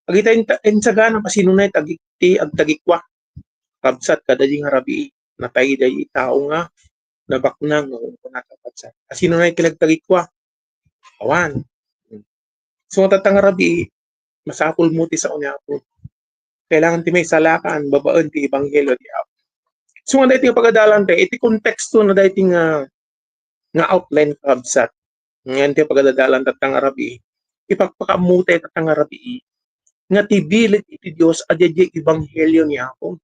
H: Agita insagana, pasinunay, tagikti, agtagikwa. Kabsat, kadali nga rabi, natay day tao nga, nabaknang, nakakabsat. Pasinunay, tinagtagikwa. Awan. So, tatangarabi, masapul mo ti sa unya po. Kailangan ti may salakan, babaan ti Ebanghelyo ti Apo. So, nga dahil pagadalan tayo, iti konteksto na dahil nga outline kabsat. Ngayon ti pagdadalan tatang arabi, ipagpakamutay tatang arabi, nga tibilit iti Diyos adya Ebanghelyo ni Apo.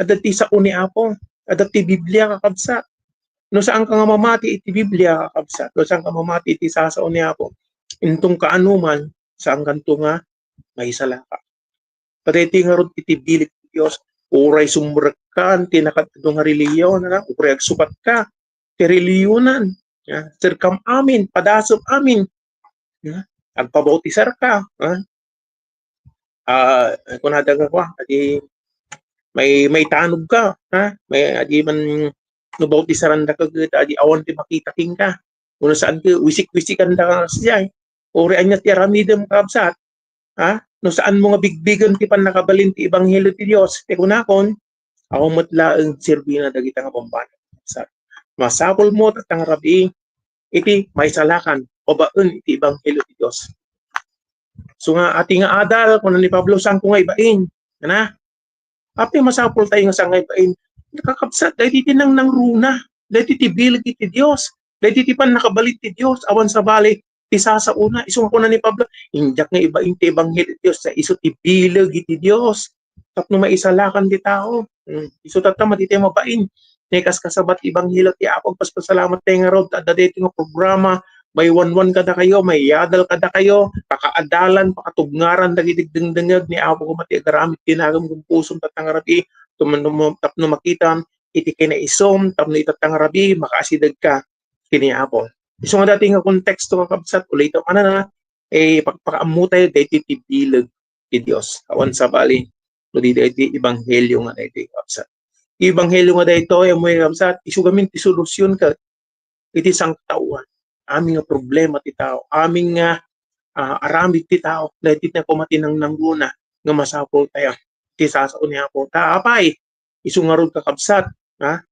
H: Adati sa uni Apo, adati Biblia kakabsat. No saan ka nga mamati iti Biblia kakabsat, no saan ka mamati iti sasao ni Apo, intong kaanuman, saan kanto nga may salaka. Patiti nga ron iti bilit iti Diyos, uray sumurkan, tinakatado nga reliyon, uray agsukat ka, ti reliyonan, sirkam amin, padasop amin, agpabautisar ka, kung nadaga ko, adi, may tanog ka, may adi man nubautisaran da ka, adi awan ti makita king ka, kung saan ka, wisik-wisikan da ka siya, Uri anya ti aramidem kabsat. Ha? No saan mo nga bigbigan ti pan nakabalin ti ebanghelyo ti Dios. Ti kunakon, ako matlaeng sirbina dagita nga pambanag. Masapol mo tatang rabi iti may salakan o baen iti ebanghelyo ti Dios. So nga ating nga adal kuno ni Pablo sang ko nga ibain. Kana? Api masapol tayo nga sang nga ibain. Nakakabsat dahil ti nang runa. Dahil ti bilag iti Dios. Dahil ti pan nakabalit ti Dios awan sa bali ti sasauna. Isong ko na ni Pablo, injak nga ibain ti ebanghelyo ti Dios sa iso ti bilag iti Dios. Tapno maisalakan ti tao. Iso tatama ti tayo mabain. Nekas kasabat ibanghelyo ti Apo paspasalamat tayo nga rod at dati nga programa may one kada kayo, may yadal kada kayo, pakaadalan, pakatugnaran dagidig dengdengag ni Apo ko mati agaramit tinagam kung pusong tatangarabi tapno makita iti kinaisom tapno itatangarabi makaasidag ka kini Apo. Iso nga dati nga konteksto nga kabsat ulit ang na pagpakaamutay dati ti bilag ti Dios awan sa bali no di dati ibanghelyo nga dati kabsat. Ibanghelyo nga dito ay mo kabsat isugamin ti solusyon ka iti sangkatauhan aming nga problema ti tao aming nga aramid ti tao dahil ti na kumatinang nangguna nga masapol tayo ti sasaon niya po taapay isungarod ka kabsat ha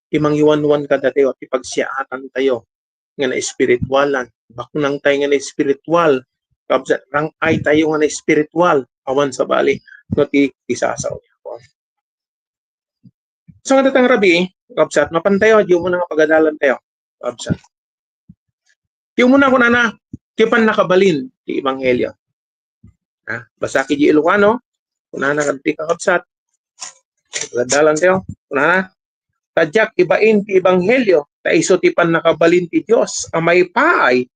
H: ti mangyiwanwan ka dati o ti pagsiyaatan tayo nga na espiritualan bakunang tayo nga na espiritual kabsat rang ay tayo nga na espiritual awan sa bali no ti sasaon niya po. So nga datang rabi, kabsat, mapantayo, di mo na nga pagadalan tayo, kabsat. Di mo na ko na kipan nakabalin, di ebanghelyo. Basta ki di Ilocano, kuna na kadti ka kabsat, pagadalan tayo, kuna na, tadyak ibain ti ebanghelyo, ta iso ti pan nakabalin ti Dios, amay paay,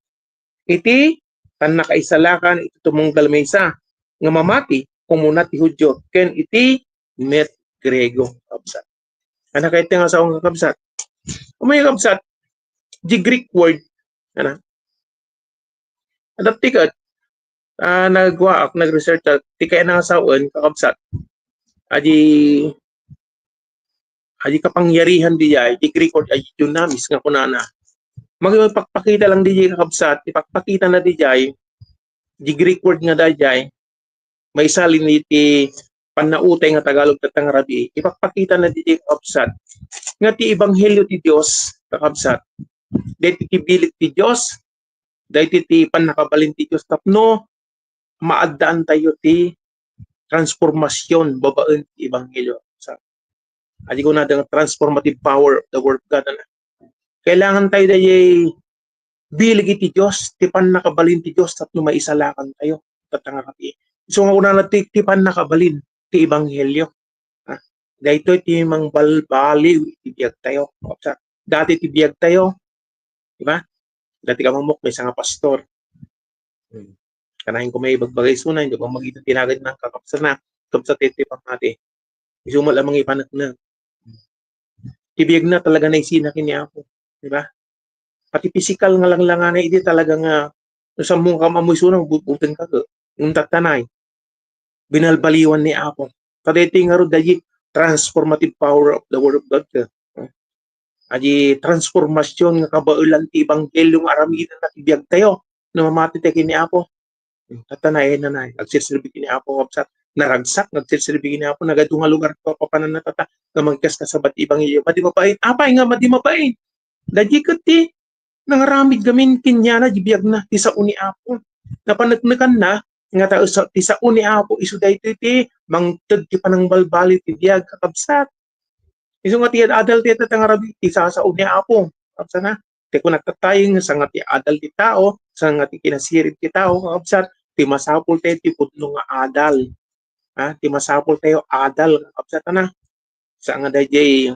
H: iti pan nakaisalakan, iti tumunggal maysa, nga mamati, kumuna ti Hudyo, ken iti met Grego, kabsat. Ano kahit nga sa akong kabsat? May kabsat, di Greek word, ano? Adap tikat, nagwa ako, nag-research, tikay na sa akong kakabsat, adi kapangyarihan di jay, di Greek word, adi dunamis nga kunana. Magpakita lang di jay kakabsat, ipakpakita na di jay, di Greek word nga di jay, may salin iti panautay nga Tagalog tatang rabi, ipakpakita na di kakabsat, nga ti ebanghelyo ti Dios kakabsat, dahil ti bilik ti Dios, dahil ti panakabalin ti Dios tapno, maadaan tayo ti transformasyon babaen ti ebanghelyo. Adi ko na the transformative power of the word of God. Kailangan tayo dahil bilig ti Dios, ti panakabalin ti Dios tapno maisalakan tayo tatang rabi. So nga una na ti panakabalin ti ebanghelyo. Dahil ti mang balbaliw ti biyag tayo. Dati ti biyag tayo, di ba? Dati ka mamok, may isang pastor. Kanahin ko may bagbagay sunan, hindi ko magiging tinagad ng kakapsa na, kapsa tete pang natin. Isumal ang mga ipanak na. Tibiyag na talaga na isinakin niya ako. Di ba? Pati physical nga lang na hindi talaga nga, sa mong kamamoy sunang, bubutin ka ka. Yung tatanay, binalbaliwan ni ako. Kadete nga ro dahil transformative power of the word of God ka. Adi transformasyon nga kabaulan ti ebanghelyo nga aramidan na tibiyag tayo na mamati tayo kini Apo. Tatanayin na na. Nagsisilbi kini Apo kapsat. Naragsak, nagsisilbi kini Apo. Nagadunga lugar ko papanan na tata. Na magkas ka sa bati ebanghelyo. Madi mapain. Apay nga madi mapain. Dadi ka ti. Nangaramid gamin kinya na dibiyag na. Ti sa uni Apo. Napanagnakan na. Nga tao ti sa uni Apo. Isu dahi ti mangtag ti panang balbali ti biyag kakabsat. Isu nga ti adal ti tatang rabi. Ti sa uni Apo. Kapsat na. Ti kung nagtatayong sa nga ti adal ti tao. Sa nga ti kinasirip ti tao. Kakabsat. Ti masapul tayo ti putno nga adal. Ti masapul tayo adal. Kakabsat na. Sa nga dayjay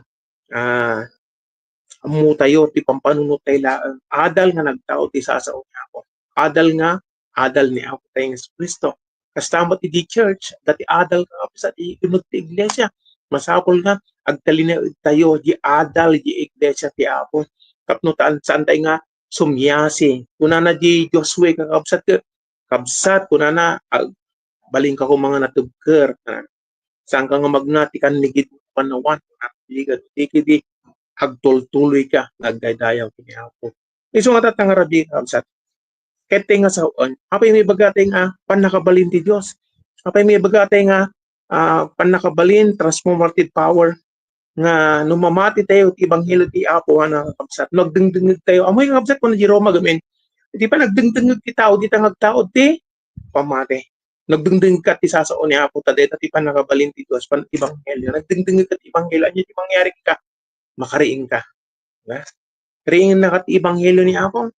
H: amu tayo ti pampanunot tayo laan. Adal nga nagtao ti sa uni Apo. Adal nga adal ni Apo tayong Kristo. Kastamot ti church, dati adal ka sa iunod ti iglesia. Masapol nga, agtalina tayo, di adal, di iglesia ti Apo. Kapnutaan saan tayo nga, sumyasi. Kuna na di Josue, kabsat, kuna na, baling ka ko mga natugker. Saan ka nga magnati kan ligid panawan, di agtultuloy ka, nagdaydayaw ti Apo. Iso nga tatang rabi, kabsat. kahit tayo nga saon, apay may bagatay nga panakabalin ti Diyos. Apay may bagatay nga panakabalin, transformative power, nga numamati tayo ti Ebanghelyo ti Apo nga nakakabsat. Nagdengdengeg tayo. Amoy kakabsat ko na di Roma gamin. Di pa nagdengdengeg ti tao, di tangagtaod ti pamate. Nagdengdengeg ka ti sasaon ni Apo taday ti panakabalin ti Diyos pan Ebanghelyo. Nagdengdengeg ka ti Ebanghelyo, anya ti mangyari ka, makariing ka. Diba? Kariing na ka ti Ebanghelyo ni Apo.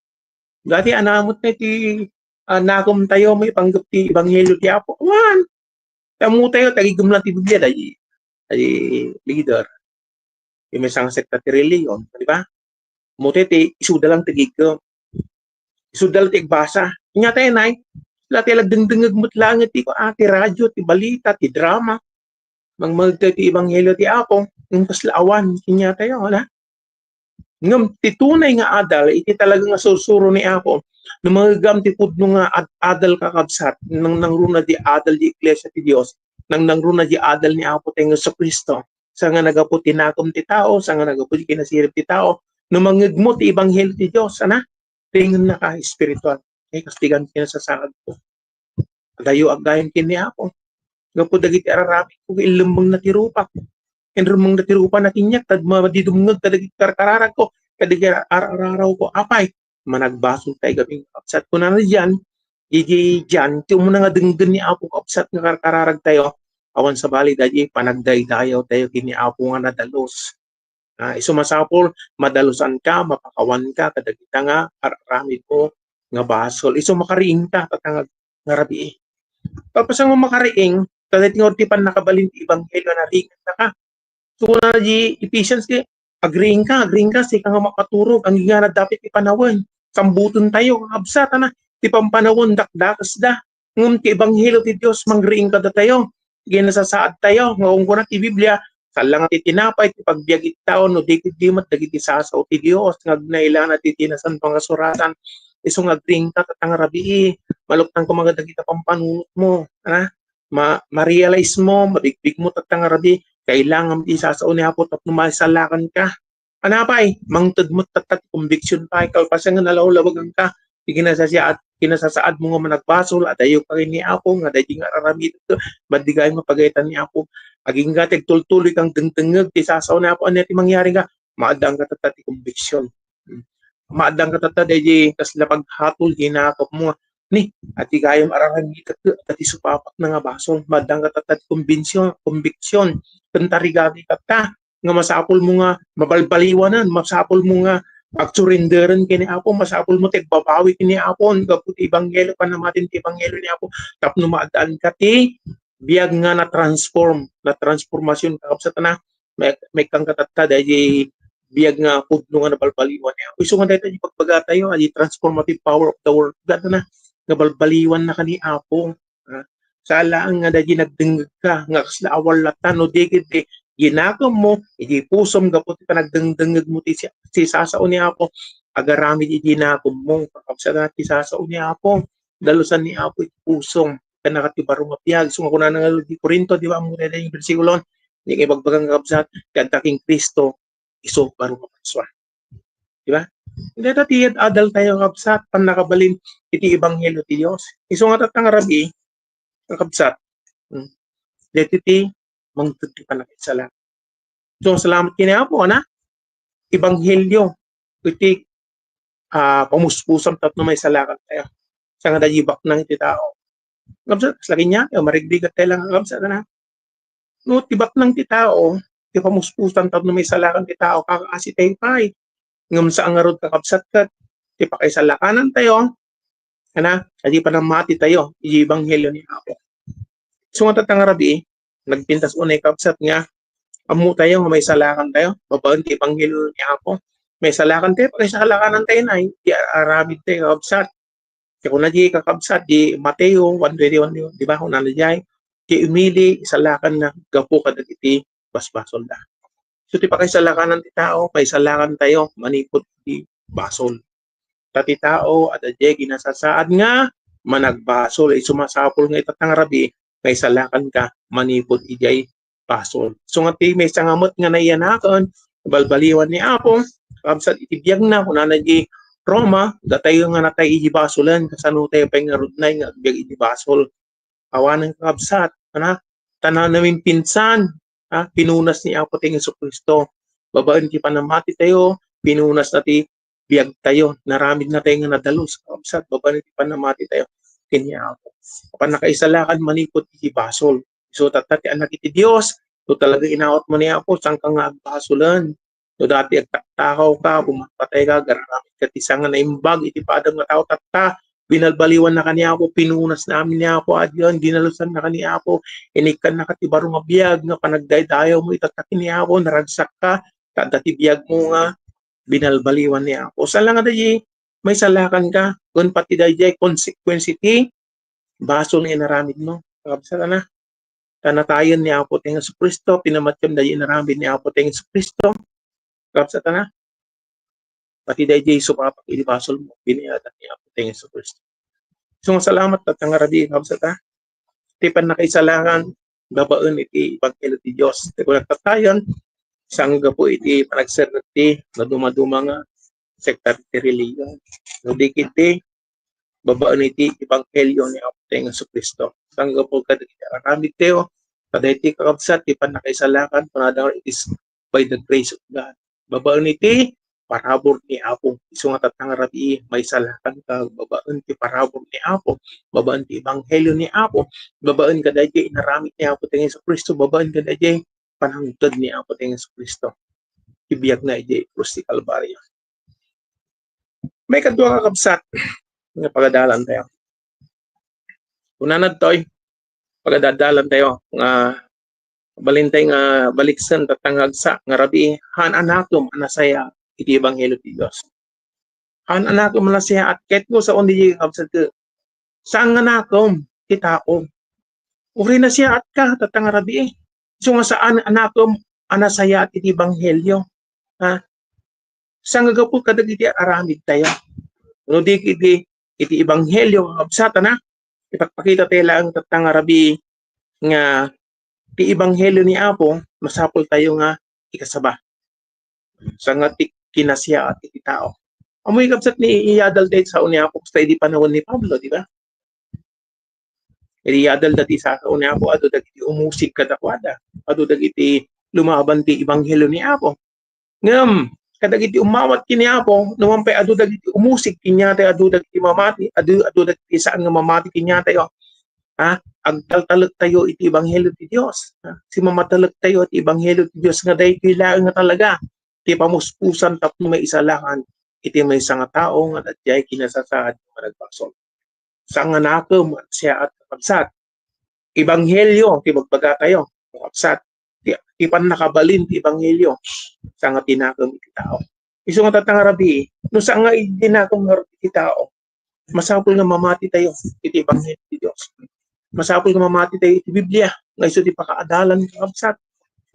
H: Dati anamot na ti nakom tayo may panggap ti Ebanghelyo ti Apo. Wan! Tamu tayo, tagigum lang ti Biblia, dahi leader. Yung may isang sekta ti reliyon, di ba? Muti ti isuda lang tigigum. Isuda lang ti igbasa. Inya tayo, nay, sila tayo lagdengdengag mo't langit ti radyo, ti balita, ti drama. Magmagta ti Ebanghelyo ti Apo, yung kaslaawan, inya tayo, wala? Ngam ti tunay nga adal, iti talaga nga susuro ni Apo, na magagam ti pudno nga adal kakabsat, nang runa di adal di Iglesia ti Dios, nang runa di adal ni Apo tayo sa Kristo, sa nga nagapu tinakom ti tao, sa nga nagapu ti kinasirip ti tao, no mangigmo ti Ebanghelyo ti Dios, ana? Tingin na ka espiritual. Kastigan kinasasagad ko. Dayo agayon kini Apo. Gapu dagiti ararami ko ilumang na tirupak. Enrumang na tirupa na kinyak, tad madidumngag kadagiti karkararag ko, kadagiti araraw ko, apay, managbasol tayo gabing kapsat ko na dyan, dyan, ti umuna nga dengden ni Apo kapsat nga karkararag tayo, awan sa bali, dadi panagdaydayaw tayo kini Apo nga nadalos. Isumasapol, madalusan ka, mapakawan ka, kadagita nga, ararami ko, nga basol. Iso makariing ka, katangag nga rabi. Tapos ang makariing, kadagiti nga ortipan nakabalin ti Ebanghelyo na ringan na ka. So na di Ephesians di agreeing ka si kang makaturog ang nga dapat ipanawon. Sambuton tayo kakabsat na ti pampanawon dakdakas da. Ngum ti Ebanghelyo ti Dios mangreing kada tayo. Ginasasaad tayo ngong kuna ti Biblia salang ti tinapay ti pagbiag iti taon no dikit dimat dagiti sasaw ti Dios ngagnailan at ti tinasan pangasuratan. Isu ngagreing ka katang rabii maluptang ko mga dagiti pampanunot mo. Ma-realize mo, mabigbig mo tatang rabi kailangan isasaon ni Apo tapno masalakan ka. Anapay, mangtud mo tatat conviction pa kalpasan nga nalawlawagan ka. Kinasasaad mo nga managbasol at ayo ka rin ni Apo nga dayjing araramid ito. Badigay mo pagaytan ni Apo. Aging gatig tultuloy kang dengdengeg ti sasaon ni Apo ano ti mangyari nga maadang ka tatat conviction. Maadang ka tatat dayjing kasla paghatol hinakop mo ni at igayam araramid at isupapak na nga basol. Maadang ka tatat conviction. Pentarigagi ka nga masapol mo nga mabalbaliwanan, masapol mo nga pagsurenderan kini Apo, masapol mo tigbabawi kini Apo, gaput Ebanghelyo pa namatin ti Ebanghelyo ni Apo, tapno maadaan ka ti biag nga na transformasyon kakabsat na may kang katatta dahil biag nga pudno nga nabalbaliwan ni Apo. Iso nga dahil tayo pagbaga tayo, di transformative power of the world, gata na nabalbaliwan na ka ni Apo. Salaan nga dahil nagdengag ka, nga kasla awal latan, no digit di ginagam mo, iti pusom gapot panagdengdengag mo ti sasaon ni Apo, agarami di ginagam mo, kakabsa na ti sasaon ni Apo, dalusan ni Apo iti pusom, kanakati barong mapiyag, sumako na nga di Korinto, di ba, muna na yung versikulon, hindi kayo bagbagang kakabsat, kantaking Kristo, iso barong mapaswa. Di ba? Hindi ti adal tayo kakabsat, pan nakabalin iti Ebanghelyo ti Diyos. Iso nga tatang rabi, kakabsat, dito ti mangtugti pa na salamat. So, salamat kini Apo, na Ebanghelyo, iti pamuspusam tatno may salakat tayo. Sa nga dayibak ng iti tao. Kakabsat, lagi niya, marigbigat tayo lang kakabsat na. No, tibak ng iti tao, iti pamuspusam tatno may salakan ti tao, kakaasi tayo pa'y. Ngam sa angarod kakabsat kat, iti pakaisalakanan tayo, adi pa namati tayo, iti Ebanghelyo ni Apo. So nga tatang rabi, nagpintas unay kapsat nga, amu tayo nga may salakan tayo, babaan ti Ebanghelyo ni Apo, may salakan tayo, pagkasalakanan tayo na, di aramid tayo kapsat. Kaya kung na di kakabsat, di Mateo 1:21, di ba, kung na di di umili, salakan na, gapo ka iti basbasol da. So ti pagkasalakanan ti tao, may salakan tayo, manipot ti basol. Tati tao, at adye, ginasasaad nga, managbasol, ay sumasapol nga itatang rabi, may salakan ka, manipot ijay basol. So nga ti may sangamot nga naiyanakan, balbaliwan ni Apo, kabsat itibiyag na, kung nanay Roma, datay nga natay ijibasolan, kasano tayo pa nga rudnay nga biyag ijibasol. Awanan kabsat, tanan namin pinsan, pinunas ni Apo tayo Hesus Kristo. Babaan ti panamati tayo, pinunas na ti biyag tayo, naramid na tayo nga nadalos. Kabsat, babaan ti panamati tayo, kanya Apo. Kapag nakaisalakan manikot ijibasol. So tatati anak iti Dios, so talaga inawat mo niya Apo, saan ka nga agbasolan. So dati agtaktakaw ka, bumapatay ka, garamit ka tisangan na imbag, iti padang nga tao tatta, binalbaliwan na kaniya ako, pinunas namin niya ako, at yun, dinalusan na kaniya ako, inikan na katibaro nga biyag, nga panagdaydayaw mo, itatakin niya ako, naragsak ka, dati biyag mo nga, binalbaliwan niya ako. Sa lang nga dahi, may salakan ka, kung pati dahi, consequence iti, baso nga inaramid mo. Kabsa na, tanatayan niya ako tayo sa Kristo, pinamatyam dahi inaramid niya ako tayo sa Kristo, kapsa ta na. Pati dahi supapak ilibasol mo, biniyatan niya ako tayo sa Kristo. So, salamat at ang arabi, kapsa ta. Tipan na kaisalangan, babaan iti Ebanghelyo ti Diyos. Kung nagtatayan, sangga po iti panagserti, na dumaduma nga, sektar ti religion. No dikit ti, babaan iti Ebanghelyo ni ako tayo sa Kristo. Sangga po kadaramid tayo, kada iti kakabsat, tipan na kaisalangan, panadang it is by the grace of God. Babaan iti parabor ni Apo. Isu nga tatang rabi may salakan ka. Babaan ti parabor ni Apo. Babaan ti Ebanghelyo ni Apo. Babaan ka dahil inaramit ni Apo tingin sa Kristo. Babaan ka dahil panangtod ni Apo tingin sa Kristo. Ibiyag na iti krus ti Kalbaryo. May kadwa kakabsat nga pagadalan tayo. Unanad to'y pagdadalan tayo nga balintay nga baliksan tatangagsa nga rabi han anakom anasaya iti Ebanghelyo ti Dios. Han anakom anasaya at ket mo sa undi kabsat ke saan nga nakom ti tao. Uri na siya at ka tatang rabi. So nga saan anakom anasaya iti Ebanghelyo. Saan nga gapu kadagiti aramid tayo. No di iti Ebanghelyo kabsat na ipagpakita tayo lang tatang rabi nga ti Ebanghelyo ni Apo, masapol tayo nga ikasaba. Sa nga kinasya at iti tao. Amoy kapsat ni iyadal dahil sa uni Apo, kusta di panahon ni Pablo, di ba? Iyadal dati sa uni Apo, ato dagiti umusig kadakwada. Ato dagiti lumaban ti Ebanghelyo ni Apo. Ngam, kadagiti umawat kini Apo, numampay ato dagiti umusig kinyatay, ato dagiti mamati, ato dagiti saan nga mamati kinyatay, agtaltalak tayo iti Ebanghelyo ti Dios. Si mamatalak tayo iti Ebanghelyo ti Dios nga dahil kailangan nga talaga ti pamuspusan tapno may isalakan iti may nga tao nga dadjay kinasasaad nga nagbasol. Sa nga nakom siya at kapsat. Ebanghelyo ti magbaga tayo. Kapsat. Ti nakabalin ti Ebanghelyo sa nga tinakom iti tao. Isu nga tatang rabi, no sa nga tinakom iti tao, masapol nga mamati tayo iti Ebanghelyo ti Dios. Masapol nga mamati tayo iti Biblia, nga iso ti pakaadalan kakabsat,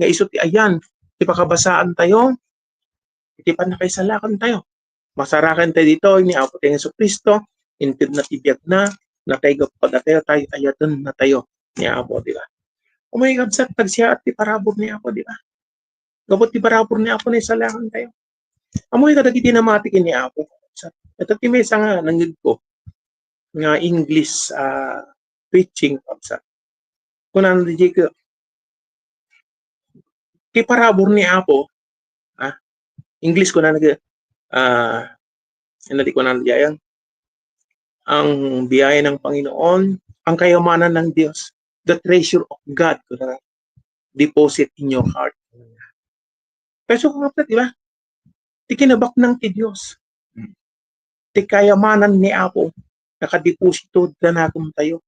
H: nga iso ti ayan, ti pakabasaan tayo, iti panakaisalakan tayo. Masarakan tayo dito, ni Apo tayo Hesus Kristo, intid na tibiyag na tayo gapad tayo ayatan na tayo ni Apo, di ba? O may kabsat, tagsiya at ti parabor ni Apo, di ba? Gabot ti parabor ni Apo na isalakan tayo. Amoy kadagiti namati ni Apo. Ito ti may nga nanggid ko, nga English, preaching kabsat. Kunan di ko ti parabor ni Apo, English ko na hindi ko na nagyayang ang biyaya ng Panginoon, ang kayamanan ng Diyos, the treasure of God, deposit in your heart. Pero kapatid, di ba? Ti kinabak ng ti Diyos. Ti kayamanan ni Apo, nakadeposito na nakum tayo.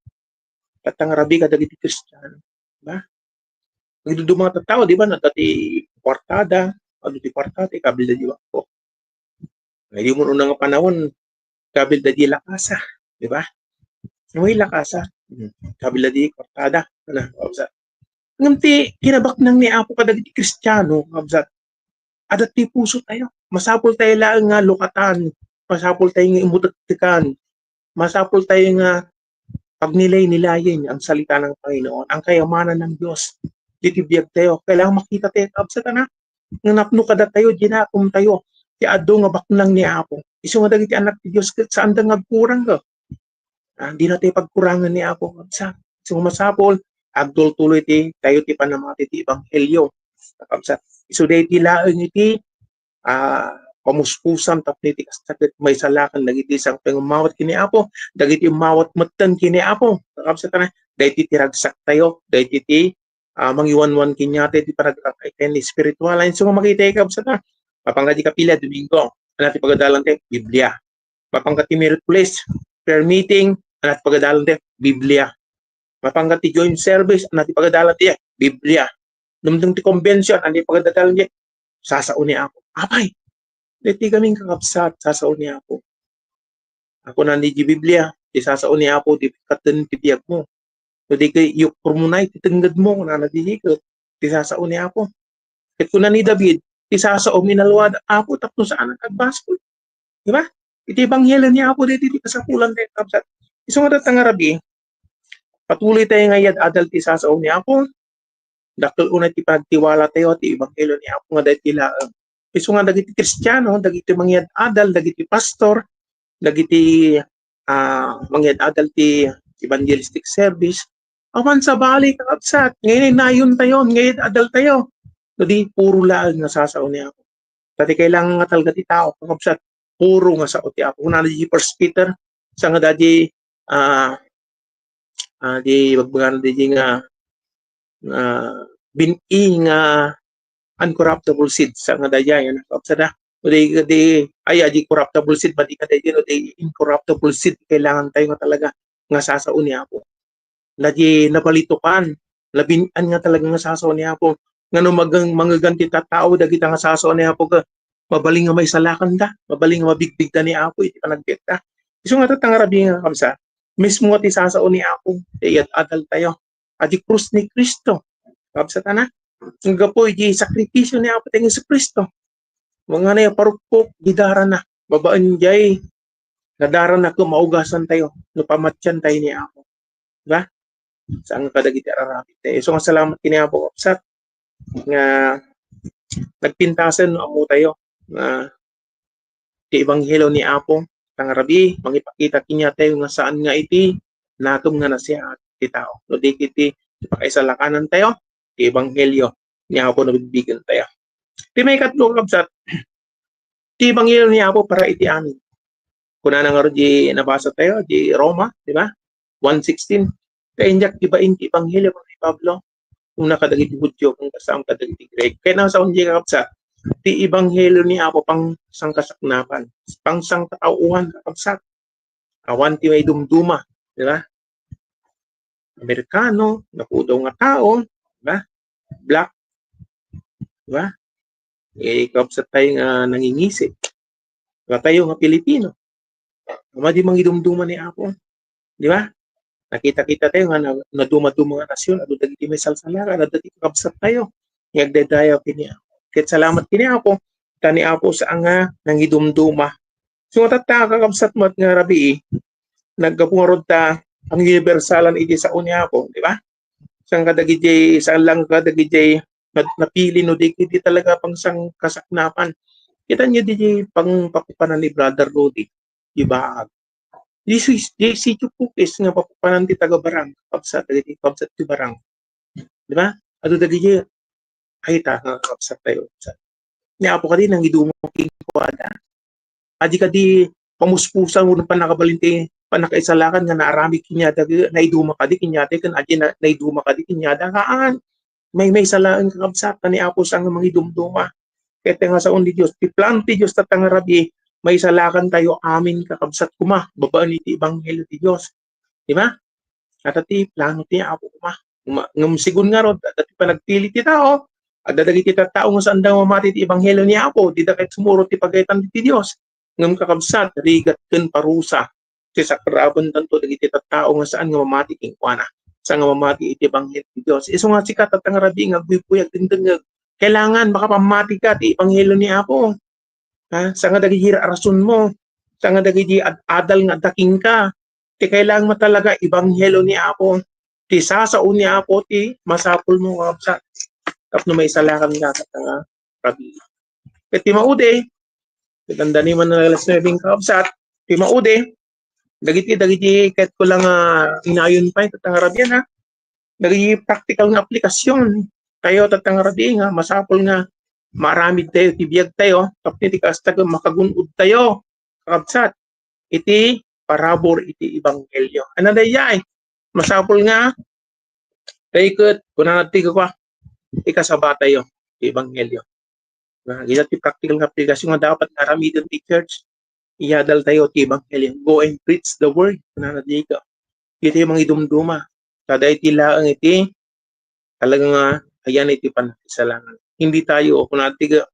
H: Katang rabi ka dagiti Kristiyano. Diba? Nagdudu mga tao, di ba? Nagdati kwartada, di kwartada, kabil da di wako. Hindi mo unang panahon, kabil da di lakasa. Di ba? May lakasa. Kabil da di kwartada. Ngamti, kinabak nang ni Apo ka dagiti Kristiyano, kabsat. Adat ti puso tayo. Masapol tayo lang nga lukatan. Masapol tayo nga imutaktikan. Masapol tayo nga pagnilay-nilayin ang salita ng Panginoon, ang kayamanan ng Diyos. Ditibiyag tayo. Kailangan makita tayo, kabsat na. Nga napno kada tayo, ginakom tayo. ti ado nga baknang ni Apo. Isu nga dagiti anak ti Dios ket saan da ngagkurang ka. Di na tayo pagkurangan ni Apo kabsat. Isu nga masapol agdol tuloy ti tayo ti panamati ti ebanghelyo. Kabsat. Isu day ti laeng iti pamuspusan tapno iti kasakit may salakan dagiti isang pangumawat kini Apo, dagiti umawat metten kini Apo. Kabsat na dagiti tiragsak tayo, dagiti ti mangiwanwan kinyate ti panagkakaiten ni spiritual. Isu nga makita kabsat na mapangga ti kapila Domingo, anati pagadalan ti Biblia. Mapangga ti Miyerkules, prayer meeting, anati pagadalan ti Biblia. Mapangga ti joint service, anati pagadalan ti Biblia. Numdung ti convention, anati pagadalan ti sasao ni Apo. Apay, diti kaming kakabsat, sasao ni Apo. Ako nandi di Biblia, ti sasao ni Apo, ti katen ti biyag mo. So di kay yung permunay, ti tenggad mo, kung nanadihikot, ti sasao ni Apo. Ket kuna ni David, ti sasao minaluad Apo, tapno saan ang kagbaskol. Diba? Iti ebanghelyo ni Apo, diti ti kasapulan tayo kabsat. Isu nga tatangarabi, patuloy tayo ngayad adal ti sasao ni Apo, dakkel una ti pagtiwala tayo ti ebanghelyo ni Apo nga dahil laeng. Isu nga dagiti Kristiyano, dagiti mangyad adal, dagiti pastor, dagiti mangyad adal ti evangelistic service, awan sa bali kakabsat, ngayon nayon tayo, ngayon adal tayo. Jadi puro laeng nga sasao ni Apo. Tati kailangan nga talaga ti tao, kakabsat, puro nga sao ti Apo. Kung di First Peter, sa nga dadi di bagbagan di nga bini nga uncorruptible seed sa nga daya yan kapsada di di corruptible seed ba di ka daya di incorruptible seed kailangan tayo nga talaga nga sasao ni Apo. Lagi nabalitukan labinan nga talaga nga sasao ni Apo ngano magaganti ta tao dagita nga sasao ni Apo ka mabaling nga may salakan da mabaling nga mabigbig da ni Apo iti panagbeta. Isu nga tatangarabi nga kamsa mismo ti sasao ni Apo iyat adal tayo adi krus ni Kristo kapsa na ang gapoy di sakripisyo ni Apo tayo sa Kristo mga na yung parupok gidara na babaan jay nadara na ko maugasan tayo napamatyan tayo ni Apo diba saan kadagiti ararapit tayo so nga salamat kini Apo kapsat nga nagpintasan amo tayo nga ti ebanghelyo ni Apo tangarabi mangipakita kinya tayo nga saan nga iti natom nga nasihat ti tao no di kiti pakaisalakanan tayo ti ebanghelyo ni Apo na bibigyan tayo. Ti may katlo kabsat ti ebanghelyo ni Apo para iti amin. Kuna nga di nabasa tayo di Roma, di ba? 1:16. Kainjak ti bain ti ebanghelyo ni Pablo kung nakadagiti Hudyo kung kasam kadagiti Grek. Kaya nang sa unji kabsat ti ebanghelyo ni Apo pang sangkasaknapan, pang sangkatauhan kabsat. Awan ti may dumduma, di ba? Amerikano, napudaw nga tao, diba? Black, diba? Kapsat tayo nga nangingisip. Diba tayo nga Pilipino. Di mangidumduma ni Apo. Diba? Nakita-kita tayo nga naduma-duma nga nasyon, ado dagiti may salsalaran, ado dagiti kapsat tayo. Ngagdadayaw kini Apo. Kaya salamat kini Apo, tani Apo sa nga nangidumduma. So matataka kapsat mo at nga rabi, nagkapungarod ta ang universalan iti sa unya Apo, di ba? Sang kadagiti saan lang kadagiti napili no di talaga pang sang kasaknapan. Kita niyo di pang papupanan ni Brother Rudy, di ba? Di si Chupukis nga papupanan ti taga Barang, kapsat ti Barang. Di ba? Ado dagiti ay ta nga kapsat tayo. Ni Apo kadi nang idumo king kuada. Adi kadi pamuspusan mo pa nakabalinti panakaisalakan nga naarami kinyada naiduma kadi kinyada kan adi naiduma kadi kinyada kaan may salaan kakabsat ni Apo sang mangidumduma ket nga sa undi Dios ti plan ti Dios tatangarabi may salakan tayo amin kakabsat kuma babaan iti ebanghelyo ti Dios di ba at ti plano ti Apo kuma ngem sigun nga rod at ti panagpili ti tao at dagiti tao nga saan daw mamati ti ebanghelyo ni Apo di daket sumuro ti pagaytan ti Dios ngem kakabsat rigat ken parusa ti sakraban tanto dagiti tattao nga saan nga mamati king kuana sa nga mamati iti ebanghelyo ti Dios isu nga sikat at ngarabi nga agbuy-buyag dingdeng kailangan makapamati ka ti ebanghelyo ni Apo ha sa nga dagiti rason mo sa nga dagiti adal nga daking ka ti kailangan mo talaga ebanghelyo ni Apo ti sasao ni Apo ti masapul mo kapsa tapno may salakan ka nga rabi ket ti maude Tanda ni man na alas 9 kabsat, ti maude, dagiti kahit ko lang inayon pa tatangarab yan ha. Dagiti practical nga aplikasyon. Tayo tatangarab nga, masapol nga marami tayo, tibiyag tayo, tapos ti kastag makagunod tayo, kabsat. Iti parabor iti ebanghelyo. Ano na yan? Masapol nga, tayo kunang natigo ko, ikasaba tayo, iti ebanghelyo. Gila ti practical nga aplikasyon nga dapat naramidan ti church, iyadal tayo ti ebanghelyo. Go and preach the word, kunang natigo. Iti mga idumduma. Kada iti laang iti, talagang ayan iti panakisalangan. Hindi tayo, kunang natigo,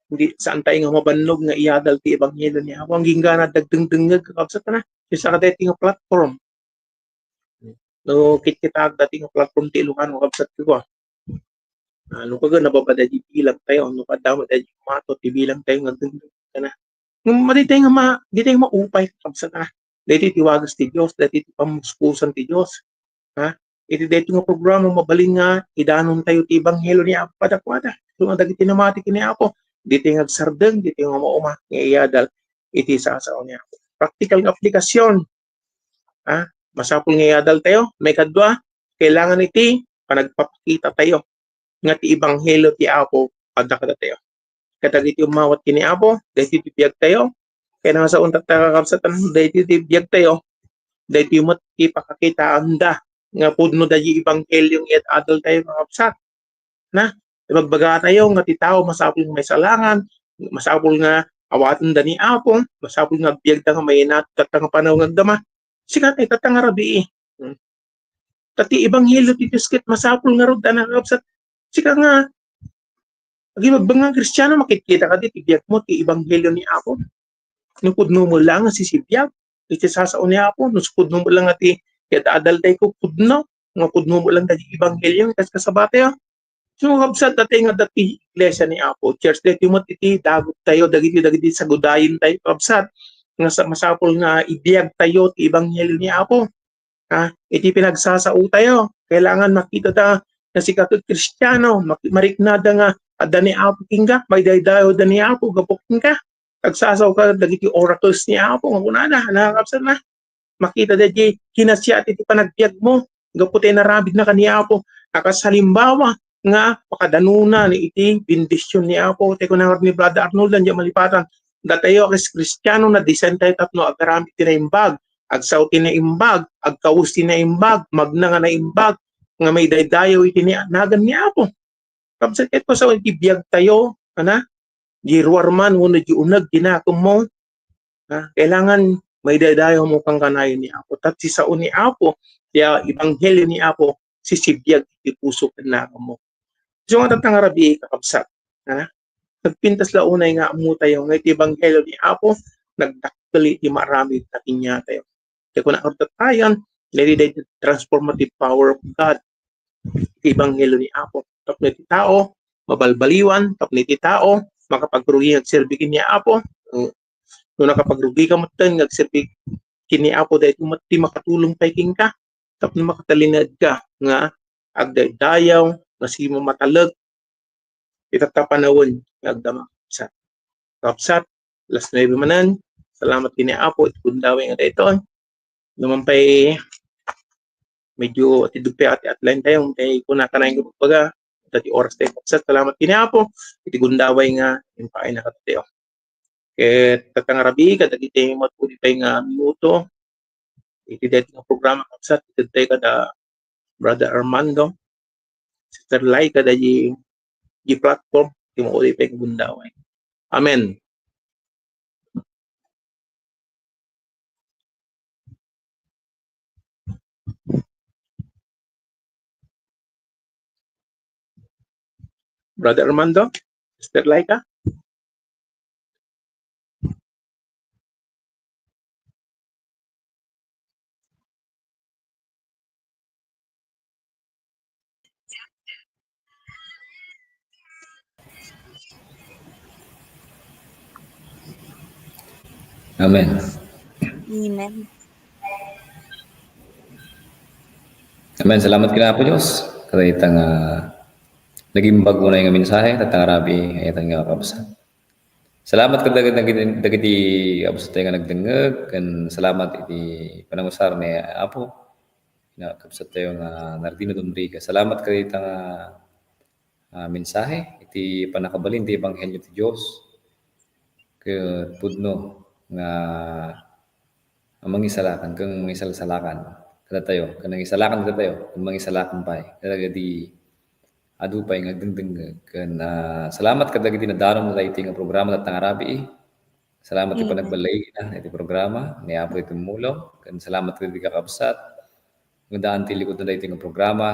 H: hindi saan tayo nga mabannog nga iyadal ti ebanghelyo niya. Ang ginggana dagdeng-dengeg kakabsat na. Isa ka dati nga platform. No, kit-kitag dati nga platform ti Ilocano kakabsat ko. Ano ka nababada di bilang tayo, ano ka dapat di mato ti bilang tayo nga dengdeng na. Madi tayo nga di tayo maupay kakabsat na. Dati tiwagas ti Dios, dati ti pamuspusan ti Dios. Ha? Iti dati nga programa mabaling nga idanon tayo ti ebanghelyo niya padakwada. So nga dagiti namati kini Apo. Dito yung agsardeng, dito yung mauma, ngayadal, iti sasaw niya. Practical aplikasyon. Masapul ngayadal tayo, may kadwa, kailangan iti, panagpapakita tayo, nga ti ebanghelyo ti Apo, padakada tayo. Katag iti umawat kini Apo, dahil iti biyag tayo, kaya nga sa untat takakabsatan, dahil iti biyag tayo, dahil iti umot iti pakakita anda, nga pudno dahil ebanghelyo ng adal tayo kakabsat. Na? Magbaga tayo nga ti tao masapul nga may salangan, masapul nga awatan da ni Apo, masapul nga biyag da nga may natatang panahon nga dama. Sikat ay tatangarabi Tati ebanghelyo ti Dios ket masapul nga rod na kapsat. Sika nga agi magbangang Kristiyano makikita ka ti biyag mo ti ebanghelyo ni Apo. Nupudno mo lang nga sisibiyag, iti sasao ni Apo, nuspudno mo lang nga ti adal tay ko pudno, nga pudno mo lang ti ebanghelyo kas kasabate So kabsat dati nga dati iglesia ni Apo, church dati mo iti dagot tayo, dagiti sagudayin tayo kabsat. Nga masapol nga ibiyag tayo ti ebanghelyo ni Apo. Iti pinagsasao tayo. Kailangan makita ta na si kakag Kristiyano, mariknada nga adda ni Apo kingga, may daydayo da ni Apo gapok kingga. Tagsasaw ka dagiti oracles ni Apo, nga kunana, nakakabsat na. Makita dati kinasya iti panagbiag mo, gaputi narabid na kani Apo, nakasalimbawa nga pakadanuna ni iti bendisyon ni Apo te kunang ni Brother Arnold nandiyan malipatan datayo as Kristiyano na design tayo tapno agarami tinaimbag agsaw tinaimbag agkaus tinaimbag magna nga naimbag nga may daydayo iti nagan ni Apo kapsa ket pa sa iti biag tayo di ruarman uno di unag ginakom mo kailangan may daydayo mo kang kanayon ni Apo tat si sao ni Apo kaya ebanghelyo ni Apo sisibiyag iti puso kanako mo. So nga tatangarabi kakabsat. Nagpintas launay nga amu tayo nga iti ebanghelyo ni Apo nagdakkel iti marami takinya tayo. Kaya kung nakatatayan, nilid the transformative power of God. Iti ebanghelyo ni Apo. Tapos iti tao, mabalbaliwan, tapos iti tao, makapagrugi agserbi kini Apo. Kung nakapagrugi ka mo tayo, agserbi kini Apo dahil ti makatulong tayo king ka. Tapos makatalinad ka nga agdayaw nga si matalag itatapanawon agdama sa kapsat last 9 manan salamat kini Apo itkundawi nga dayton namanpay medyo tidugpay ati atline tayo kay kuna kanay nga pagpaga dati oras tayo kapsat salamat kini Apo iti gundaway nga impaay na katayo kay tatangarabi kadagiti matpudi tayo nga minuto iti dati nga programa kapsat iti tayo kada Brother Armando Sister Lai kada di platform ti mauli pa gundaway. Amen. Brother Armando, Sister Lai ka?
F: Amen.
G: Amen.
F: Amen. Salamat kina po Diyos. Kada itang naging bago na yung mensahe, tatang arabi, ayatan nga kapsa. Salamat kad dagiti kabsat tayo nga nagdengeg ken salamat iti panangusar ni Apo na kabsat tayo nga Nardino Dombriga. Salamat kay ita nga mensahe iti panakabalin ti ebanghelyo ti Dios ket pudno nga mangisalakan kang mangisalakan kada tayo kanang isalakan kada tayo kung mangisalakan pay kada di adu pay nga dengdeng ken salamat kada giti nadaron na iti nga programa datang arabi. Salamat ti panagbalay na iti programa ni Apo iti mulo ken salamat kadi kakabsat nga daan ti likod na iti nga programa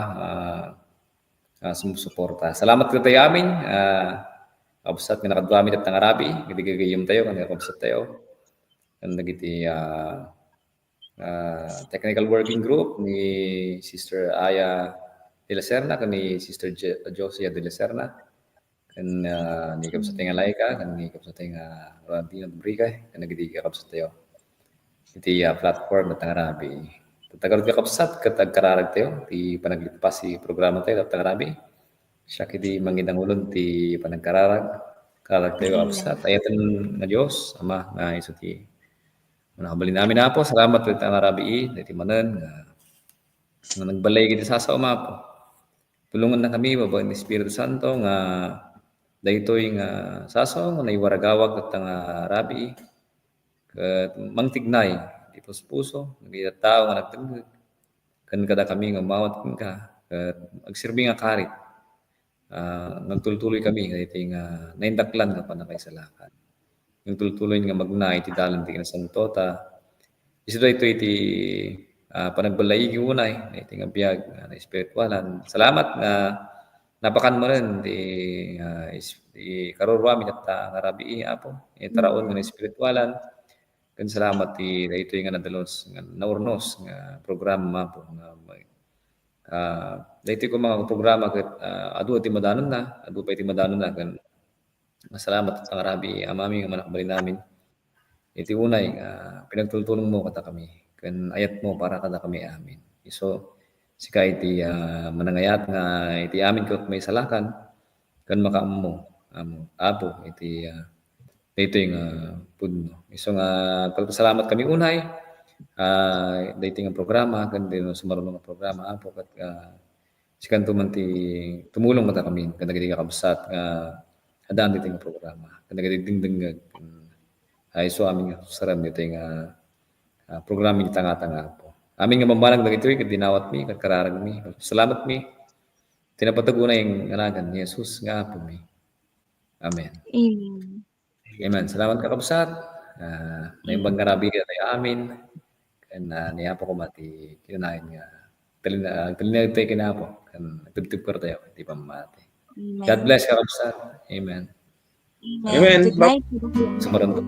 F: sumusuporta. Salamat kada tayo amin kabsat nga nakadwa amin datang arabi giti gagayem tayo ken kakabsat tayo ken dagiti technical working group ni Sister Aya de la Serna kan ni Sister Josia de la Serna kan ni kapsat nga Laika kan ni kapsat nga Rodina Dombriga kan nagiti kapsat tayo iti platform at Arabi. Tatagarod ka kapsat katag kararag tayo ti panaglipas si programa tayo at Arabi. Siya kiti manginangulon ti panagkararag tayo kapsat ayatan nga Dios ama nga isu ti nakabalin namin na po. Salamat ulit ang Arabi iti manen nga nagbalay kiti sa umapo. Tulungan na kami babae ni Espiritu Santo nga daytoy nga saso nga naiwaragawag at ang Arabi ket mangtignay di puso nga tao nga nagtengeg ken kada kami nga mawat ka ket agserbi nga karit nagtultuloy kami iti nga naindaklan nga panakaisalakan. Yung tultuloy nga magnay iti dalan ti Santo ta isu iti panagbalay unay iti nga biag na espiritualan. Salamat nga napakan mo rin ti karorwami at Arabi Apo taraon nga espiritualan ken salamat ti dayto nga nadalos nga naurnos nga programa po nga dayto ko mga programa ket adu ti madanon na adu pa iti madanon na ken masalamat sa Arabi amami nga manakbalin namin iti unay pinagtultulong mo kata kami ken ayat mo para kada kami amin. So sika iti manangayat nga iti amin ket may salakan ken makaammo Apo iti daytoy nga pudno. So nga pagpasalamat kami unay daytoy nga programa ken dino sumarunong nga programa Apo ket sikan tuman ti tumulong mata kami ken dagiti kabsat nga adaan dito nga programa. Kaya nagdingding iso amin nga saram dito nga programa ni tanga-tanga po. Amin nga mambalang dagitoy ket dinawat mi ket kararag mi. Salamat mi. Tinapatagunay ang anagan ni Jesus nga po mi. Amen.
G: Amen.
F: Amen. Salamat ka kabsat. Naimbang Arabi ka tayo amin. Ken niya po ko mati kinanahin nga talina tayo kinapo. Ken tubtub ko tayo di pa mamati.
G: Amen.
F: God bless ka kabsat. Amen.
G: Amen. Good night.
F: Sumaran